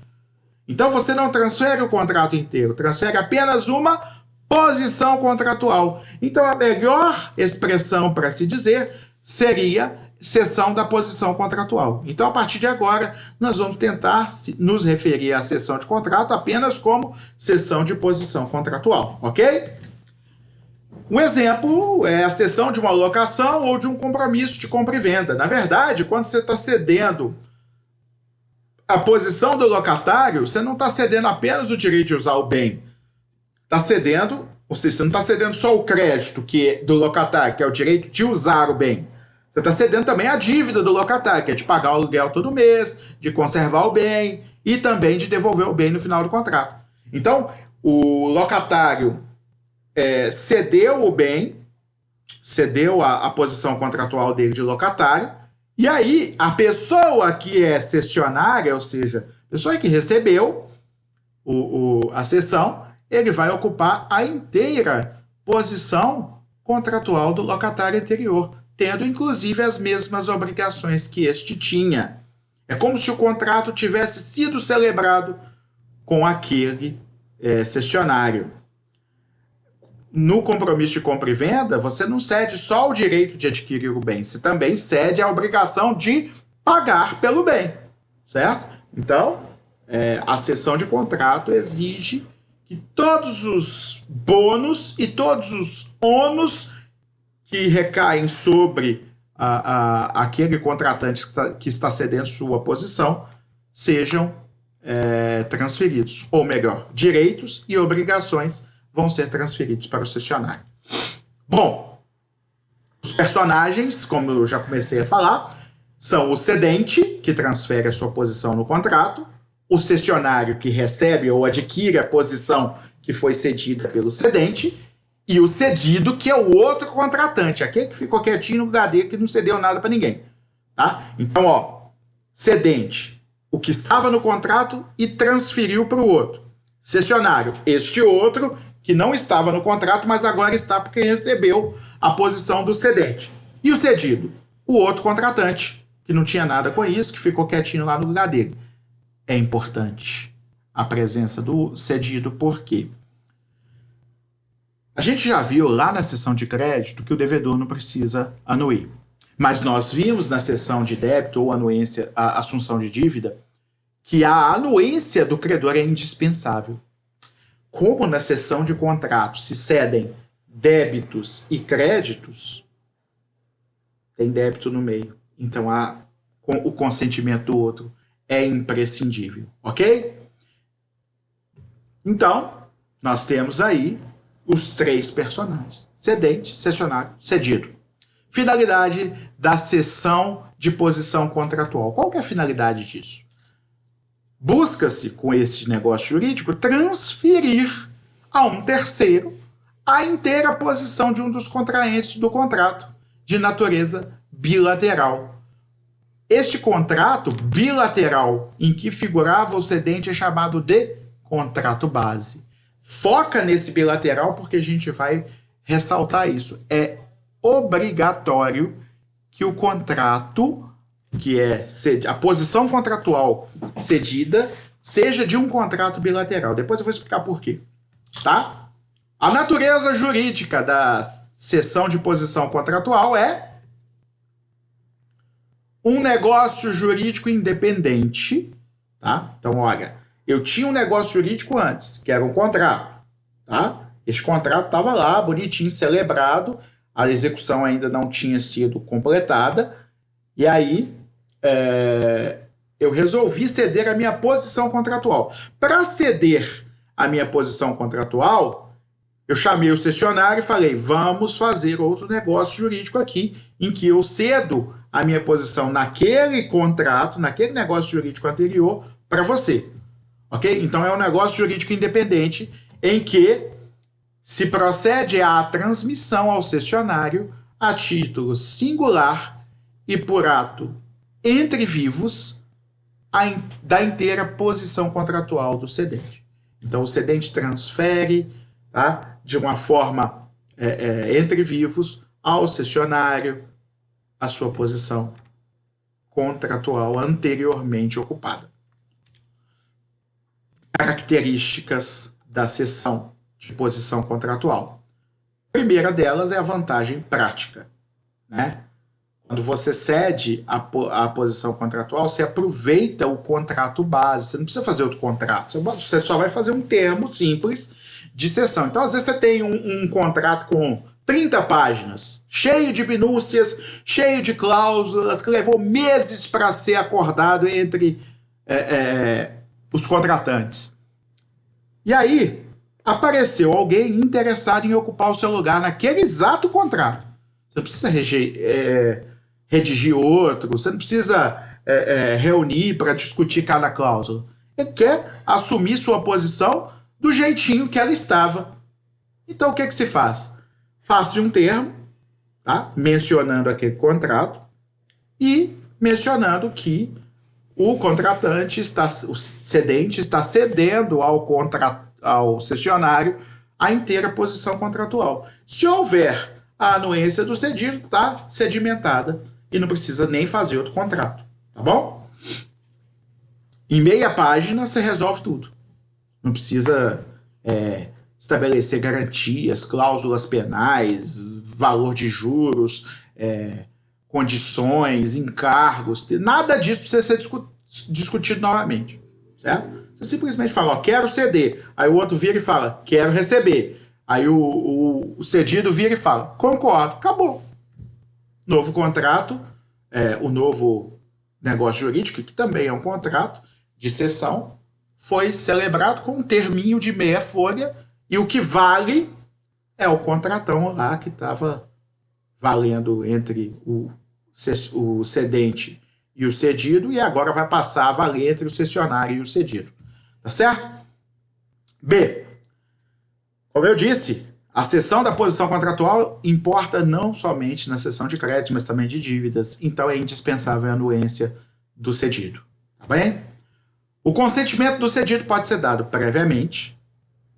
Speaker 1: Então você não transfere o contrato inteiro, transfere apenas uma posição contratual. Então a melhor expressão para se dizer seria cessão da posição contratual. Então a partir de agora nós vamos tentar nos referir à cessão de contrato apenas como cessão de posição contratual, ok? Um exemplo é a cessão de uma locação ou de um compromisso de compra e venda. Na verdade, quando você está cedendo a posição do locatário, você não está cedendo apenas o direito de usar o bem. Está cedendo, ou seja, você não está cedendo só o crédito do locatário, que é o direito de usar o bem. Você está cedendo também a dívida do locatário, que é de pagar o aluguel todo mês, de conservar o bem e também de devolver o bem no final do contrato. Então, o locatário cedeu o bem, cedeu a posição contratual dele de locatário, e aí a pessoa que é cessionária, ou seja, a pessoa que recebeu a cessão, ele vai ocupar a inteira posição contratual do locatário anterior, tendo inclusive as mesmas obrigações que este tinha. É como se o contrato tivesse sido celebrado com aquele cessionário. No compromisso de compra e venda, você não cede só o direito de adquirir o bem, você também cede a obrigação de pagar pelo bem, certo? Então, a cessão de contrato exige que todos os bônus e todos os ônus que recaem sobre aquele contratante que está cedendo sua posição sejam transferidos, ou melhor, direitos e obrigações vão ser transferidos para o cessionário. Bom, os personagens, como eu já comecei a falar, são o cedente, que transfere a sua posição no contrato, o cessionário, que recebe ou adquire a posição que foi cedida pelo cedente, e o cedido, que é o outro contratante, aquele que ficou quietinho no lugar dele, que não cedeu nada para ninguém. Tá? Então, cedente, o que estava no contrato e transferiu para o outro. Cessionário, este outro que não estava no contrato, mas agora está porque recebeu a posição do cedente. E o cedido? O outro contratante, que não tinha nada com isso, que ficou quietinho lá no lugar dele. É importante a presença do cedido, por quê? A gente já viu lá na seção de crédito que o devedor não precisa anuir. Mas nós vimos na seção de débito ou anuência, a assunção de dívida, que a anuência do credor é indispensável. como na seção de contrato se cedem débitos e créditos, tem débito no meio. Então, o consentimento do outro é imprescindível, ok? Então, nós temos aí os 3 personagens: cedente, cessionário, cedido. Finalidade da cessão de posição contratual. Qual que é a finalidade disso? Busca-se, com esse negócio jurídico, transferir a um terceiro a inteira posição de um dos contraentes do contrato, de natureza bilateral. Este contrato bilateral em que figurava o cedente é chamado de contrato base. Foca nesse bilateral porque a gente vai ressaltar isso. É obrigatório que o contrato, que é a posição contratual cedida, seja de um contrato bilateral. Depois eu vou explicar por quê, tá? A natureza jurídica da cessão de posição contratual é um negócio jurídico independente, tá? Então, olha, eu tinha um negócio jurídico antes, que era um contrato, tá? Este contrato estava lá, bonitinho, celebrado, a execução ainda não tinha sido completada, e aí eu resolvi ceder a minha posição contratual. Para ceder a minha posição contratual, eu chamei o cessionário e falei, vamos fazer outro negócio jurídico aqui, em que eu cedo a minha posição naquele contrato, naquele negócio jurídico anterior, para você. Ok? Então é um negócio jurídico independente em que se procede à transmissão ao cessionário a título singular e por ato entre vivos da inteira posição contratual do cedente. Então o cedente transfere, tá, de uma forma entre vivos ao cessionário a sua posição contratual anteriormente ocupada. Características da cessão de posição contratual. A primeira delas é a vantagem prática, né? Quando você cede a posição contratual, você aproveita o contrato base. Você não precisa fazer outro contrato. Você só vai fazer um termo simples de cessão. Então, às vezes, você tem um contrato com 30 páginas, cheio de minúcias, cheio de cláusulas, que levou meses para ser acordado entre os contratantes. E aí, apareceu alguém interessado em ocupar o seu lugar naquele exato contrato. Você não precisa redigir outro, você não precisa reunir para discutir cada cláusula. Ele quer assumir sua posição do jeitinho que ela estava. Então, o que se faz? Faz-se um termo, tá? Mencionando aquele contrato e mencionando que o contratante o cedente está cedendo ao cessionário a inteira posição contratual. Se houver a anuência do cedido, está sedimentada e não precisa nem fazer outro contrato, tá bom? Em meia página você resolve tudo. Não precisa estabelecer garantias, cláusulas penais, valor de juros, condições, encargos, nada disso precisa ser discutido novamente, certo? Você simplesmente fala, quero ceder, aí o outro vira e fala, quero receber, aí o cedido vira e fala, concordo, acabou. Novo contrato, o novo negócio jurídico, que também é um contrato de cessão, foi celebrado com um terminho de meia folha e o que vale é o contratão lá que estava valendo entre o cedente e o cedido e agora vai passar a valer entre o cessionário e o cedido. Tá certo? B. Como eu disse, a cessão da posição contratual importa não somente na cessão de crédito, mas também de dívidas. Então é indispensável a anuência do cedido. Tá bem? O consentimento do cedido pode ser dado previamente,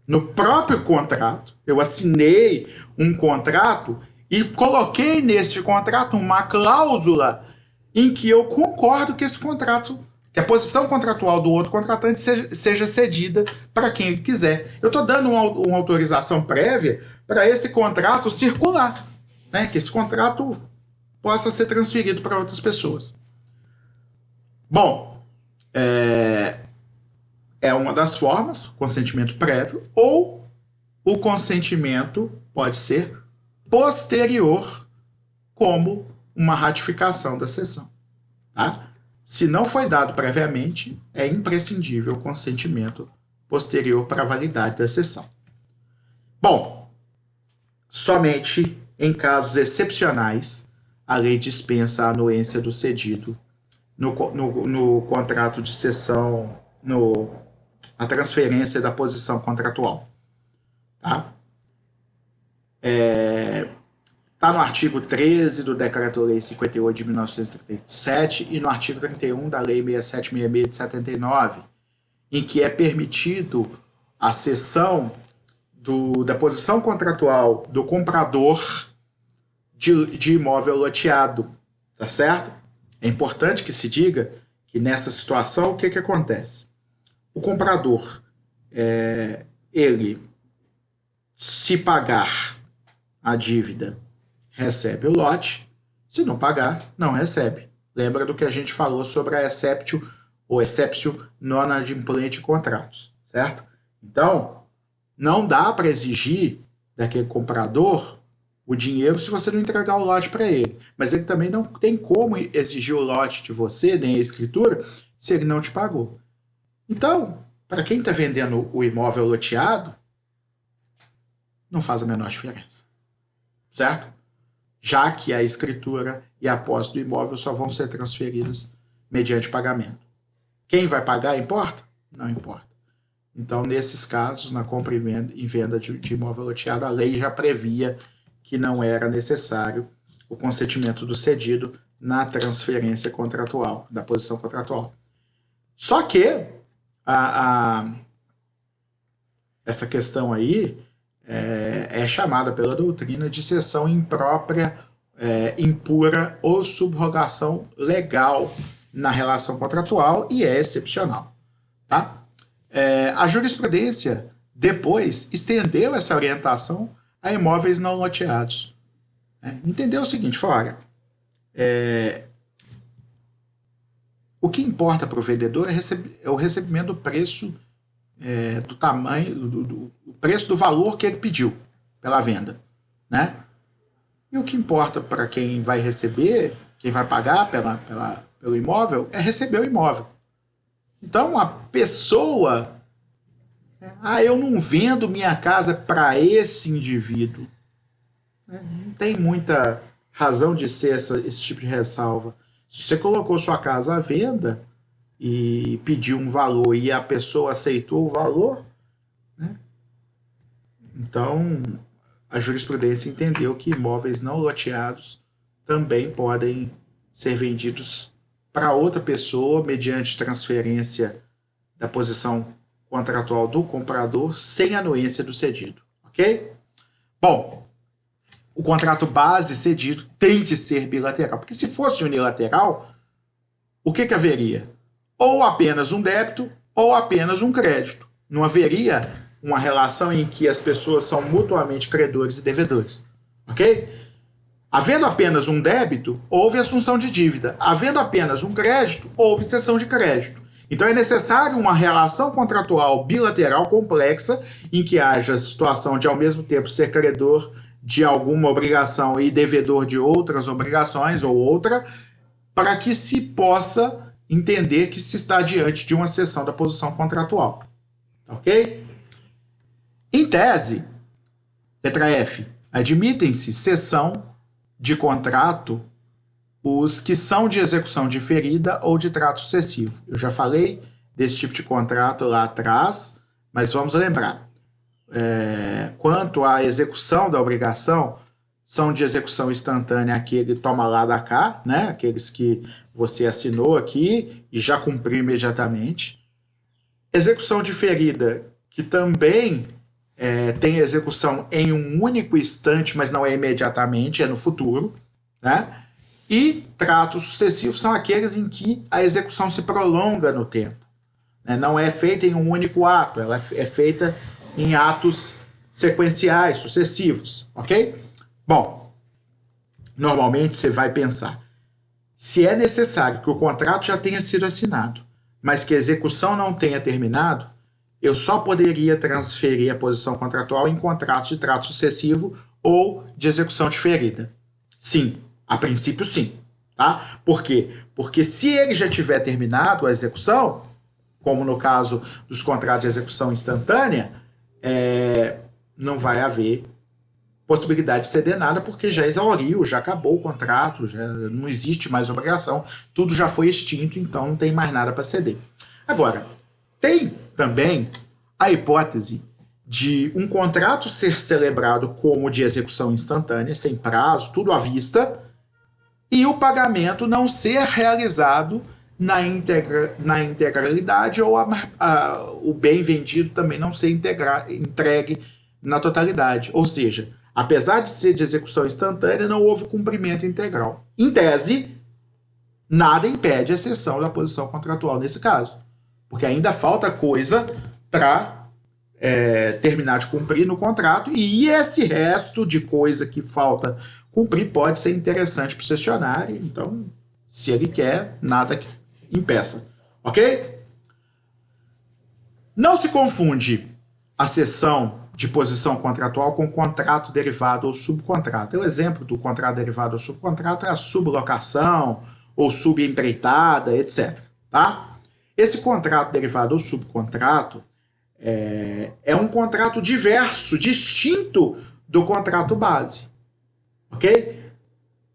Speaker 1: no próprio contrato. Eu assinei um contrato e coloquei nesse contrato uma cláusula em que eu concordo que esse contrato, que a posição contratual do outro contratante seja cedida para quem ele quiser. Eu estou dando uma autorização prévia para esse contrato circular, né? Que esse contrato possa ser transferido para outras pessoas. Bom, é uma das formas, consentimento prévio, ou o consentimento pode ser posterior, como uma ratificação da cessão. Tá? Se não foi dado previamente, é imprescindível o consentimento posterior para a validade da cessão. Bom, somente em casos excepcionais, a lei dispensa a anuência do cedido no contrato de cessão, a transferência da posição contratual. Tá? Está no artigo 13 do Decreto-Lei 58 de 1937 e no artigo 31 da Lei 6766 de 79, em que é permitido a cessão da posição contratual do comprador de imóvel loteado, tá certo? É importante que se diga que nessa situação o que acontece? O comprador, ele, se pagar a dívida, recebe o lote, se não pagar, não recebe. Lembra do que a gente falou sobre a exceptio ou exceptio non adimplente contratos, certo? Então, não dá para exigir daquele comprador o dinheiro se você não entregar o lote para ele. Mas ele também não tem como exigir o lote de você, nem a escritura, se ele não te pagou. Então, para quem está vendendo o imóvel loteado, não faz a menor diferença. Certo? Já que a escritura e a posse do imóvel só vão ser transferidas mediante pagamento. Quem vai pagar importa? Não importa. Então, nesses casos, na compra e venda de imóvel loteado, a lei já previa que não era necessário o consentimento do cedido na transferência contratual, da posição contratual. Só que essa questão aí é chamada pela doutrina de cessão imprópria, impura ou subrogação legal na relação contratual e é excepcional. Tá? A jurisprudência depois estendeu essa orientação a imóveis não loteados. Entendeu o seguinte, fora, o que importa para o vendedor é o recebimento do preço, do tamanho, do preço do valor que ele pediu pela venda. Né? E o que importa para quem vai receber, quem vai pagar pelo imóvel, é receber o imóvel. Então, a pessoa... eu não vendo minha casa para esse indivíduo. Não tem muita razão de ser esse tipo de ressalva. Se você colocou sua casa à venda e pediu um valor e a pessoa aceitou o valor, né? Então a jurisprudência entendeu que imóveis não loteados também podem ser vendidos para outra pessoa mediante transferência da posição contratual do comprador sem anuência do cedido, ok? Bom, o contrato base cedido tem que ser bilateral, porque se fosse unilateral, o que haveria? Ou apenas um débito ou apenas um crédito. Não haveria uma relação em que as pessoas são mutuamente credores e devedores, ok? Havendo apenas um débito, houve assunção de dívida. Havendo apenas um crédito, houve cessão de crédito. Então é necessário uma relação contratual bilateral complexa em que haja situação de ao mesmo tempo ser credor de alguma obrigação e devedor de outras obrigações ou outra, para que se possa entender que se está diante de uma cessão da posição contratual. Ok? Em tese, letra F, admitem-se cessão de contrato os que são de execução diferida ou de trato sucessivo. Eu já falei desse tipo de contrato lá atrás, mas vamos lembrar. Quanto à execução da obrigação, são de execução instantânea aquele toma lá da cá, né? Aqueles que você assinou aqui e já cumpriu imediatamente. Execução diferida, que também tem execução em um único instante, mas não é imediatamente, é no futuro, né? E tratos sucessivos são aqueles em que a execução se prolonga no tempo. Né? Não é feita em um único ato, ela é feita em atos sequenciais, sucessivos, ok? Bom, normalmente você vai pensar, se é necessário que o contrato já tenha sido assinado, mas que a execução não tenha terminado, eu só poderia transferir a posição contratual em contratos de trato sucessivo ou de execução diferida. Sim, a princípio sim. Tá? Por quê? Porque se ele já tiver terminado a execução, como no caso dos contratos de execução instantânea, não vai haver possibilidade de ceder nada, porque já exauriu, já acabou o contrato, já não existe mais obrigação, tudo já foi extinto, então não tem mais nada para ceder. Agora, tem também a hipótese de um contrato ser celebrado como de execução instantânea, sem prazo, tudo à vista, e o pagamento não ser realizado na integralidade ou o bem vendido também não ser entregue na totalidade. Ou seja, apesar de ser de execução instantânea, não houve cumprimento integral. Em tese, nada impede a cessão da posição contratual nesse caso, porque ainda falta coisa para terminar de cumprir no contrato, e esse resto de coisa que falta cumprir pode ser interessante para o cessionário, então, se ele quer, nada que impeça. Ok? Não se confunde a cessão de posição contratual com contrato derivado ou subcontrato. O exemplo do contrato derivado ou subcontrato é a sublocação ou subempreitada, etc. Tá? Esse contrato derivado ou subcontrato é um contrato diverso, distinto do contrato base. Ok?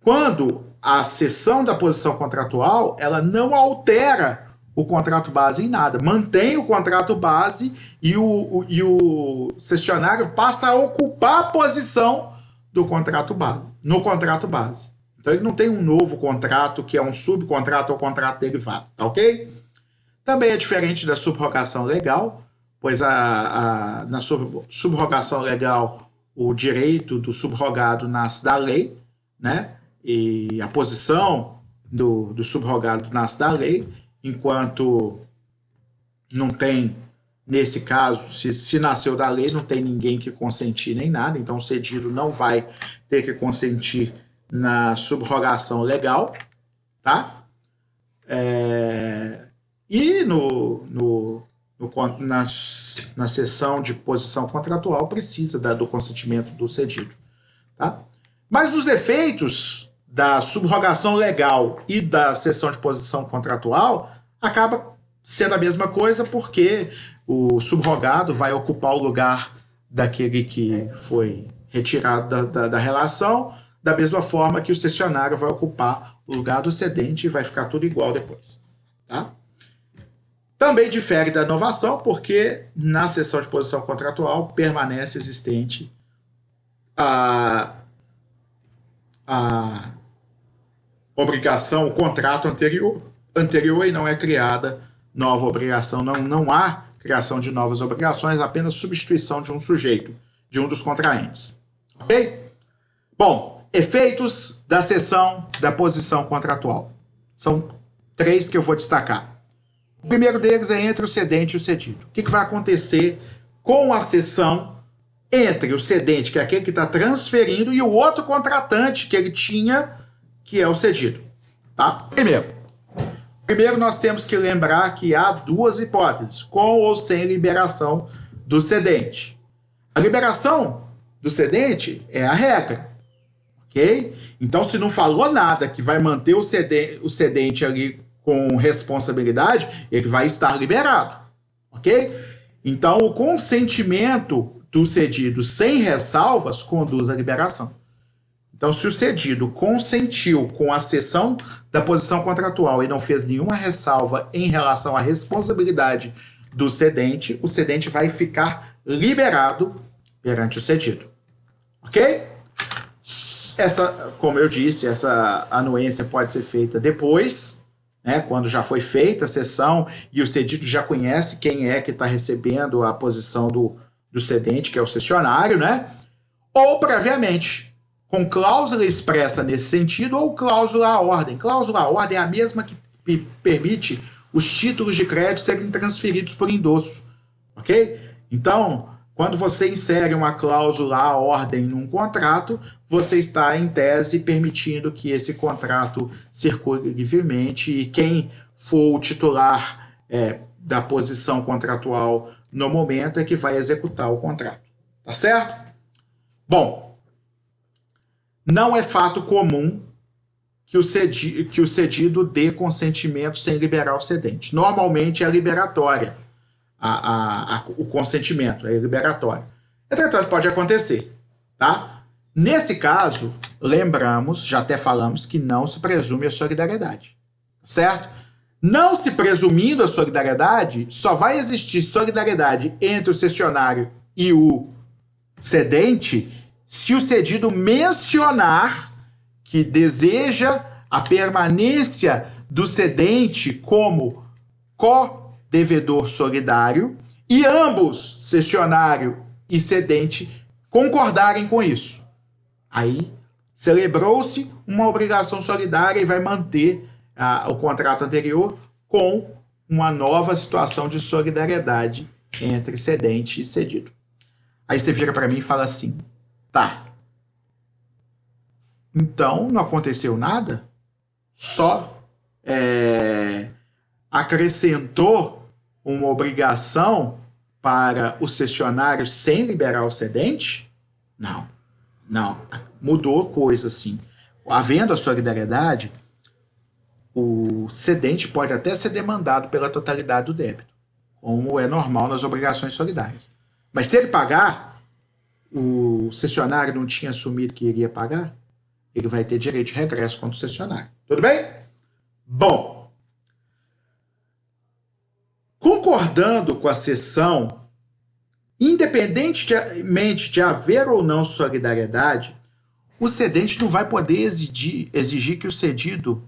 Speaker 1: Quando a cessão da posição contratual, ela não altera o contrato base em nada, mantém o contrato base e o cessionário passa a ocupar a posição do contrato base, no contrato base. Então ele não tem um novo contrato que é um subcontrato ou contrato derivado, tá ok? Também é diferente da subrogação legal, pois na subrogação legal o direito do subrogado nasce da lei, né? E a posição do subrogado nasce da lei, enquanto não tem, nesse caso, se nasceu da lei, não tem ninguém que consentir nem nada, então o cedido não vai ter que consentir na subrogação legal, tá? E na seção de posição contratual precisa do consentimento do cedido, tá? Mas nos efeitos da subrogação legal e da seção de posição contratual, acaba sendo a mesma coisa, porque o subrogado vai ocupar o lugar daquele que foi retirado da relação, da mesma forma que o cessionário vai ocupar o lugar do cedente e vai ficar tudo igual depois. Tá? Também difere da novação, porque na seção de posição contratual permanece existente a obrigação, o contrato anterior e não é criada nova obrigação. Não há criação de novas obrigações, apenas substituição de um sujeito, de um dos contraentes. Ok? Bom, efeitos da cessão da posição contratual. São 3 que eu vou destacar. O primeiro deles é entre o cedente e o cedido. O que vai acontecer com a cessão entre o cedente, que é aquele que está transferindo, e o outro contratante que ele tinha, que é o cedido? Tá? Primeiro nós temos que lembrar que há 2 hipóteses, com ou sem liberação do cedente. A liberação do cedente é a regra, ok? Então, se não falou nada que vai manter o cedente ali com responsabilidade, ele vai estar liberado, ok? Então, o consentimento do cedido sem ressalvas conduz à liberação. Então, se o cedido consentiu com a cessão da posição contratual e não fez nenhuma ressalva em relação à responsabilidade do cedente, o cedente vai ficar liberado perante o cedido. Ok? Como eu disse, essa anuência pode ser feita depois, né, quando já foi feita a cessão e o cedido já conhece quem é que está recebendo a posição do cedente, que é o cessionário, né? Ou previamente, com cláusula expressa nesse sentido, ou cláusula à ordem. Cláusula à ordem é a mesma que permite os títulos de crédito serem transferidos por endosso, ok? Então, quando você insere uma cláusula à ordem num contrato, você está, em tese, permitindo que esse contrato circule livremente e quem for o titular da posição contratual no momento é que vai executar o contrato. Tá certo? Bom, não é fato comum que o cedido dê consentimento sem liberar o cedente. Normalmente é liberatória o consentimento, é liberatório. Entretanto, pode acontecer, tá? Nesse caso, lembramos, já até falamos, que não se presume a solidariedade, certo? Não se presumindo a solidariedade, só vai existir solidariedade entre o cessionário e o cedente se o cedido mencionar que deseja a permanência do cedente como co-devedor solidário e ambos, cessionário e cedente, concordarem com isso. Aí celebrou-se uma obrigação solidária e vai manter o contrato anterior com uma nova situação de solidariedade entre cedente e cedido. Aí você vira para mim e fala assim, tá, então não aconteceu nada? Só acrescentou uma obrigação para o cessionário sem liberar o cedente? Não, mudou coisa assim. Havendo a solidariedade, o cedente pode até ser demandado pela totalidade do débito, como é normal nas obrigações solidárias. Mas se ele pagar, o cessionário não tinha assumido que iria pagar, ele vai ter direito de regresso contra o cessionário. Tudo bem? Bom, concordando com a cessão, independentemente de haver ou não solidariedade, o cedente não vai poder exigir que o cedido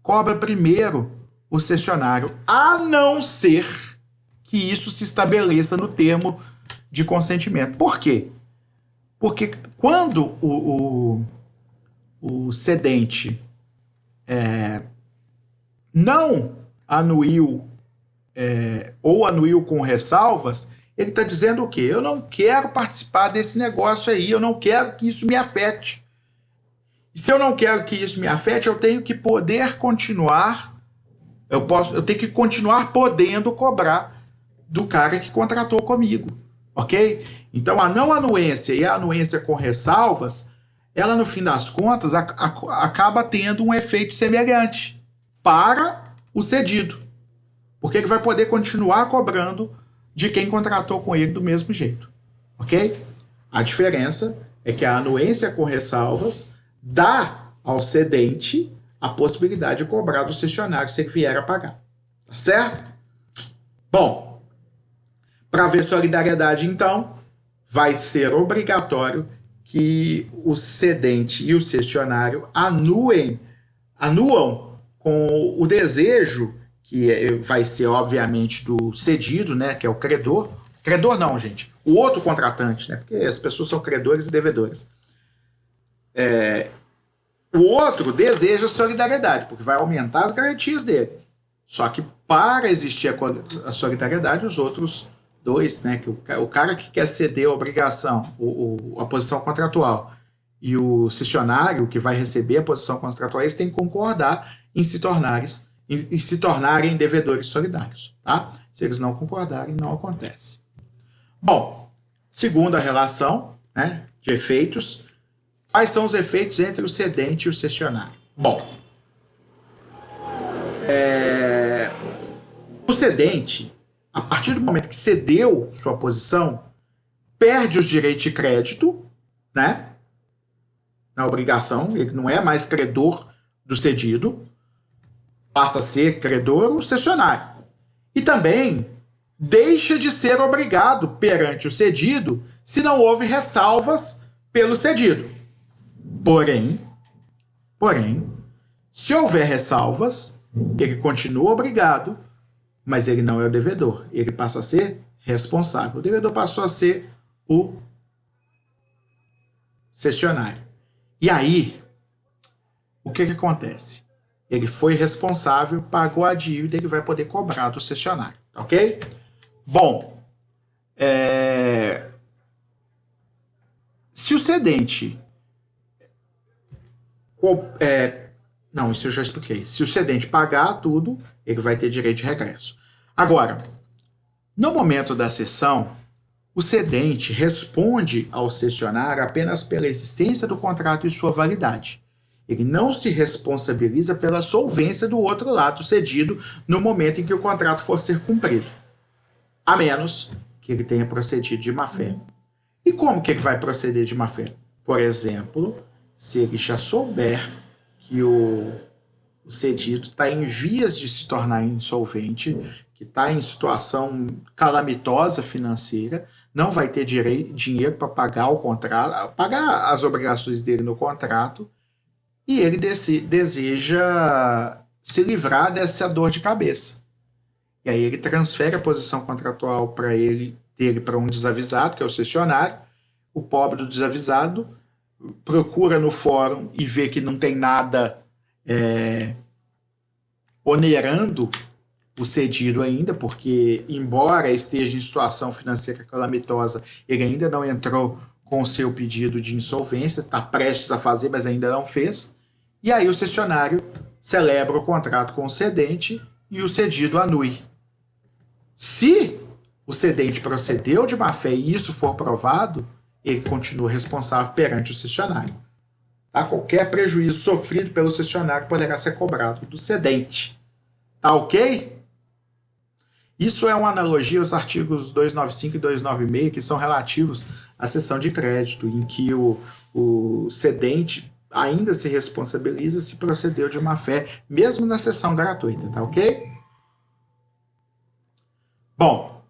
Speaker 1: cobra primeiro o cessionário, a não ser que isso se estabeleça no termo de consentimento. Por quê? Porque quando o cedente não anuiu ou anuiu com ressalvas, ele está dizendo o quê? Eu não quero participar desse negócio aí, eu não quero que isso me afete. E se eu não quero que isso me afete, eu tenho que poder continuar, eu tenho que continuar podendo cobrar do cara que contratou comigo, ok? Então a não anuência e a anuência com ressalvas, ela no fim das contas acaba tendo um efeito semelhante para o cedido, porque ele vai poder continuar cobrando de quem contratou com ele do mesmo jeito, ok? A diferença é que a anuência com ressalvas dá ao cedente a possibilidade de cobrar do cessionário se ele vier a pagar, tá certo? Bom, para haver solidariedade, então, vai ser obrigatório que o cedente e o cessionário anuam com o desejo, que vai ser, obviamente, do cedido, né, que é o credor. Credor não, gente. O outro contratante, né, porque as pessoas são credores e devedores. O outro deseja solidariedade, porque vai aumentar as garantias dele. Só que para existir a solidariedade, os outros dois, né, que o cara que quer ceder a obrigação, a posição contratual, e o cessionário que vai receber a posição contratual, eles têm que concordar em se tornarem devedores solidários. Tá? Se eles não concordarem, não acontece. Bom, segunda relação, né, de efeitos, quais são os efeitos entre o cedente e o cessionário? Bom, o cedente, a partir do momento que cedeu sua posição, perde os direitos de crédito, né, na obrigação, ele não é mais credor do cedido, passa a ser credor o cessionário. E também deixa de ser obrigado perante o cedido se não houve ressalvas pelo cedido. Porém, se houver ressalvas, ele continua obrigado, mas ele não é o devedor. Ele passa a ser responsável. O devedor passou a ser o cessionário. E aí, o que acontece? Ele foi responsável, pagou a dívida, ele vai poder cobrar do cessionário. Ok? Bom, se o cedente... não, isso eu já expliquei. Se o cedente pagar tudo, ele vai ter direito de regresso. Agora, no momento da cessão, o cedente responde ao cessionário apenas pela existência do contrato e sua validade. Ele não se responsabiliza pela solvência do outro lado cedido no momento em que o contrato for ser cumprido, a menos que ele tenha procedido de má-fé. E como que ele vai proceder de má-fé? Por exemplo, se ele já souber que o cedido está em vias de se tornar insolvente, que está em situação calamitosa financeira, não vai ter dinheiro para pagar o contrato, pagar as obrigações dele no contrato, e ele deseja se livrar dessa dor de cabeça. E aí ele transfere a posição contratual dele para um desavisado, que é o cessionário. O pobre do desavisado procura no fórum e vê que não tem nada onerando o cedido ainda, porque, embora esteja em situação financeira calamitosa, ele ainda não entrou com o seu pedido de insolvência, está prestes a fazer, mas ainda não fez. E aí o cessionário celebra o contrato com o cedente e o cedido anui. Se o cedente procedeu de má-fé e isso for provado, ele continua responsável perante o cessionário. Tá? Qualquer prejuízo sofrido pelo cessionário poderá ser cobrado do cedente. Tá ok? Isso é uma analogia aos artigos 295 e 296, que são relativos à cessão de crédito, em que o cedente ainda se responsabiliza se procedeu de má-fé, mesmo na cessão gratuita, tá ok? Bom,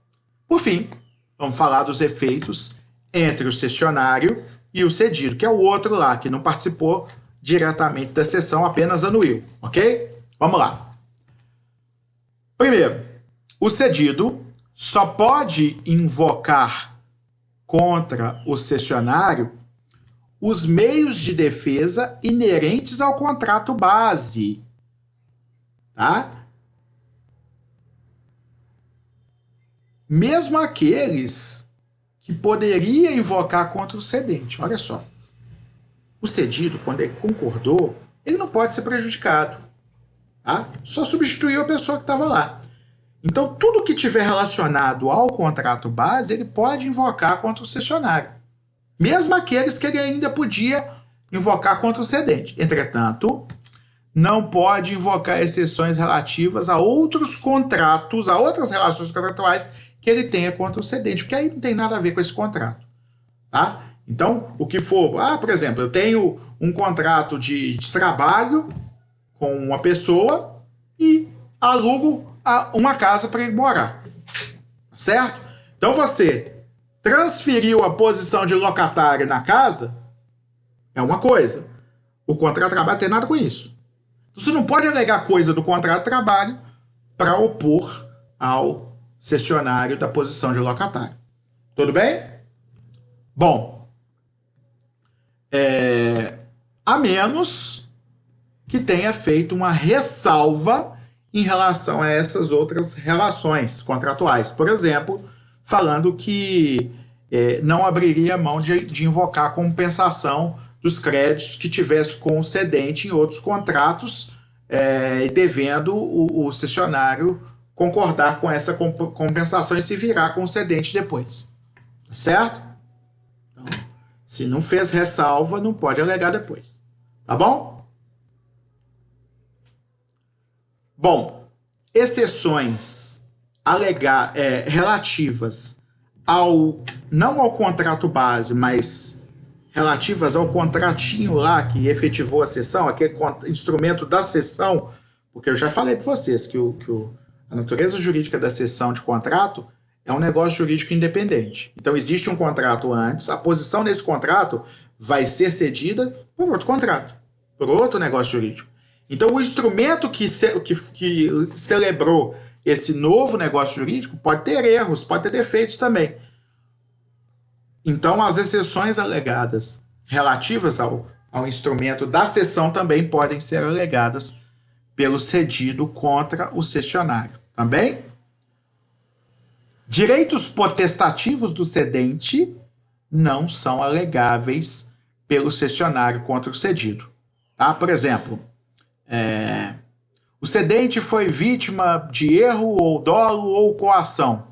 Speaker 1: por fim, vamos falar dos efeitos entre o cessionário e o cedido, que é o outro lá, que não participou diretamente da cessão, apenas anuiu, ok? Vamos lá. Primeiro, o cedido só pode invocar contra o cessionário os meios de defesa inerentes ao contrato base, tá? Mesmo aqueles que poderia invocar contra o cedente. Olha só. O cedido, quando ele concordou, ele não pode ser prejudicado. Tá? Só substituiu a pessoa que estava lá. Então, tudo que tiver relacionado ao contrato base, ele pode invocar contra o cessionário. Mesmo aqueles que ele ainda podia invocar contra o cedente. Entretanto, não pode invocar exceções relativas a outros contratos, a outras relações contratuais que ele tenha contra o cedente, porque aí não tem nada a ver com esse contrato. Tá? Então, o que for... por exemplo, eu tenho um contrato de trabalho com uma pessoa e alugo uma casa para ele morar. Certo? Então, você transferiu a posição de locatário na casa, é uma coisa. O contrato de trabalho não tem nada com isso. Você não pode alegar coisa do contrato de trabalho para opor ao cessionário da posição de locatário. Tudo bem? Bom, a menos que tenha feito uma ressalva em relação a essas outras relações contratuais. Por exemplo, falando que não abriria mão de invocar a compensação dos créditos que tivesse com o cedente em outros contratos, devendo o cessionário concordar com essa compensação e se virar com o cedente depois. Certo? Então, se não fez ressalva, não pode alegar depois. Tá bom? Bom, exceções relativas não ao contrato base, mas relativas ao contratinho lá que efetivou a cessão, aquele instrumento da cessão, porque eu já falei para vocês que a natureza jurídica da cessão de contrato é um negócio jurídico independente. Então, existe um contrato antes, a posição nesse contrato vai ser cedida por outro contrato, por outro negócio jurídico. Então, o instrumento que celebrou esse novo negócio jurídico pode ter erros, pode ter defeitos também. Então, as exceções alegadas relativas ao instrumento da cessão também podem ser alegadas pelo cedido contra o cessionário. Também? Direitos potestativos do cedente não são alegáveis pelo cessionário contra o cedido. Tá? Por exemplo, O cedente foi vítima de erro ou dolo ou coação.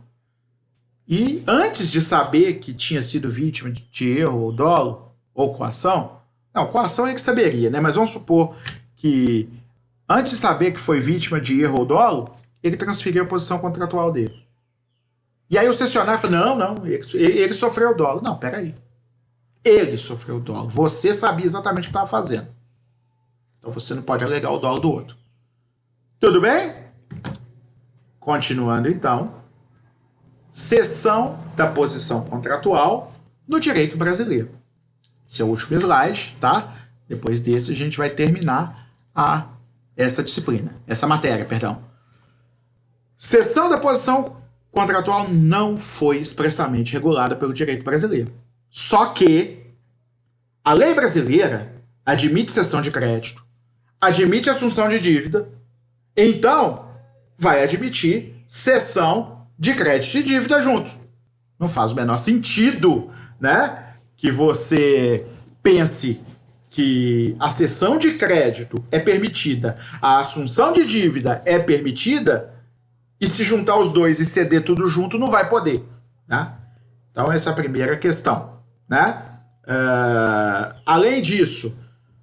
Speaker 1: E antes de saber que tinha sido vítima de erro ou dolo ou coação, não, coação é que saberia, né? Mas vamos supor que antes de saber que foi vítima de erro ou dolo, ele transferiu a posição contratual dele. E aí o cessionário falou, não, ele sofreu dolo. Não, peraí. Ele sofreu dolo. Você sabia exatamente o que estava fazendo. Então você não pode alegar o dolo do outro. Tudo bem? Continuando então. Cessão da posição contratual no direito brasileiro. Esse é o último slide, tá? Depois desse a gente vai terminar essa disciplina, essa matéria, perdão. Cessão da posição contratual não foi expressamente regulada pelo direito brasileiro. Só que a lei brasileira admite cessão de crédito, admite assunção de dívida, então vai admitir cessão de crédito e dívida junto. Não faz o menor sentido, né, que você pense que a cessão de crédito é permitida, a assunção de dívida é permitida, e se juntar os dois e ceder tudo junto, não vai poder. Né? Então, essa é a primeira questão. Né? Além disso,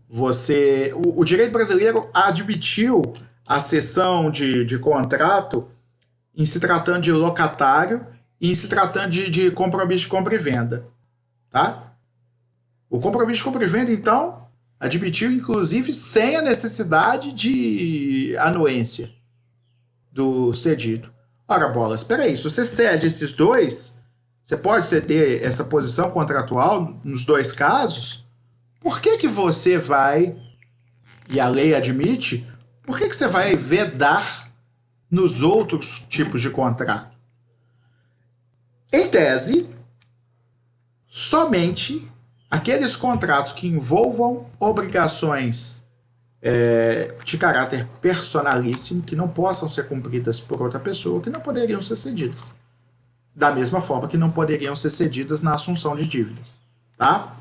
Speaker 1: o direito brasileiro admitiu a cessão de contrato em se tratando de locatário e em se tratando de compromisso de compra e venda. Tá? O compromisso de compra e venda, então, admitiu, inclusive, sem a necessidade de anuência do cedido. Ora, bola, espera aí, se você cede esses dois, você pode ceder essa posição contratual nos dois casos, por que você vai, e a lei admite, por que você vai vedar nos outros tipos de contrato? Em tese, somente aqueles contratos que envolvam obrigações de caráter personalíssimo, que não possam ser cumpridas por outra pessoa, que não poderiam ser cedidas. Da mesma forma que não poderiam ser cedidas na assunção de dívidas. Tá?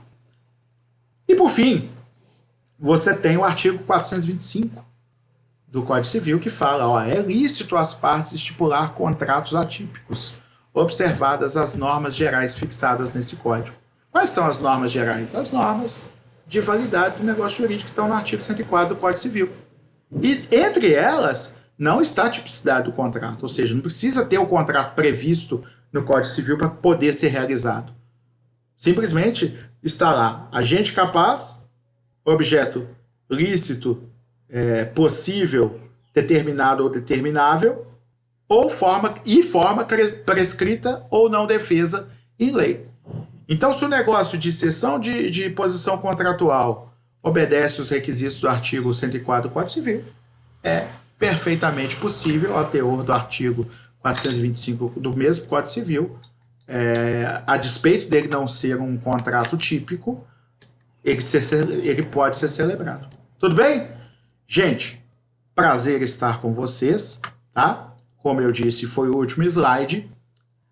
Speaker 1: E por fim, você tem o artigo 425 do Código Civil que fala, é lícito às partes estipular contratos atípicos, observadas as normas gerais fixadas nesse código. Quais são as normas gerais? As normas de validade do negócio jurídico que estão no artigo 104 do Código Civil. E entre elas, não está a tipicidade do contrato, ou seja, não precisa ter o contrato previsto no Código Civil para poder ser realizado. Simplesmente está lá, agente capaz, objeto lícito, possível, determinado ou determinável, ou forma prescrita ou não defesa em lei. Então, se o negócio de cessão de posição contratual obedece os requisitos do artigo 104 do Código Civil, é perfeitamente possível, ao teor do artigo 425 do mesmo Código Civil, a despeito dele não ser um contrato típico, ele pode ser celebrado. Tudo bem? Gente, prazer estar com vocês, tá? Como eu disse, foi o último slide.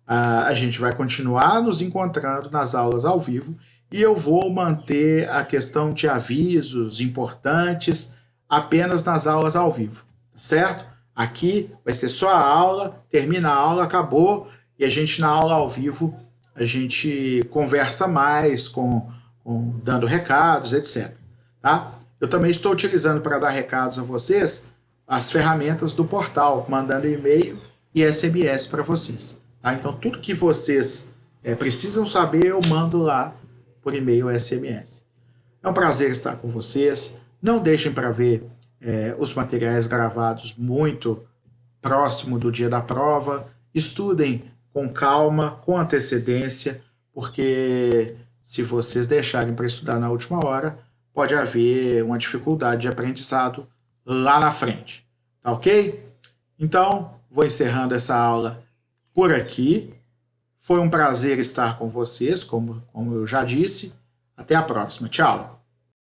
Speaker 1: A gente vai continuar nos encontrando nas aulas ao vivo e eu vou manter a questão de avisos importantes apenas nas aulas ao vivo, tá certo? Aqui vai ser só a aula, termina a aula, acabou, e a gente na aula ao vivo, a gente conversa mais, dando recados, etc. Tá? Eu também estou utilizando para dar recados a vocês as ferramentas do portal, mandando e-mail e SMS para vocês. Tá? Então, tudo que vocês precisam saber, eu mando lá por e-mail ou SMS. É um prazer estar com vocês. Não deixem para ver os materiais gravados muito próximo do dia da prova. Estudem com calma, com antecedência, porque se vocês deixarem para estudar na última hora, pode haver uma dificuldade de aprendizado lá na frente. Tá ok? Então, vou encerrando essa aula por aqui. Foi um prazer estar com vocês, como eu já disse. Até a próxima. Tchau.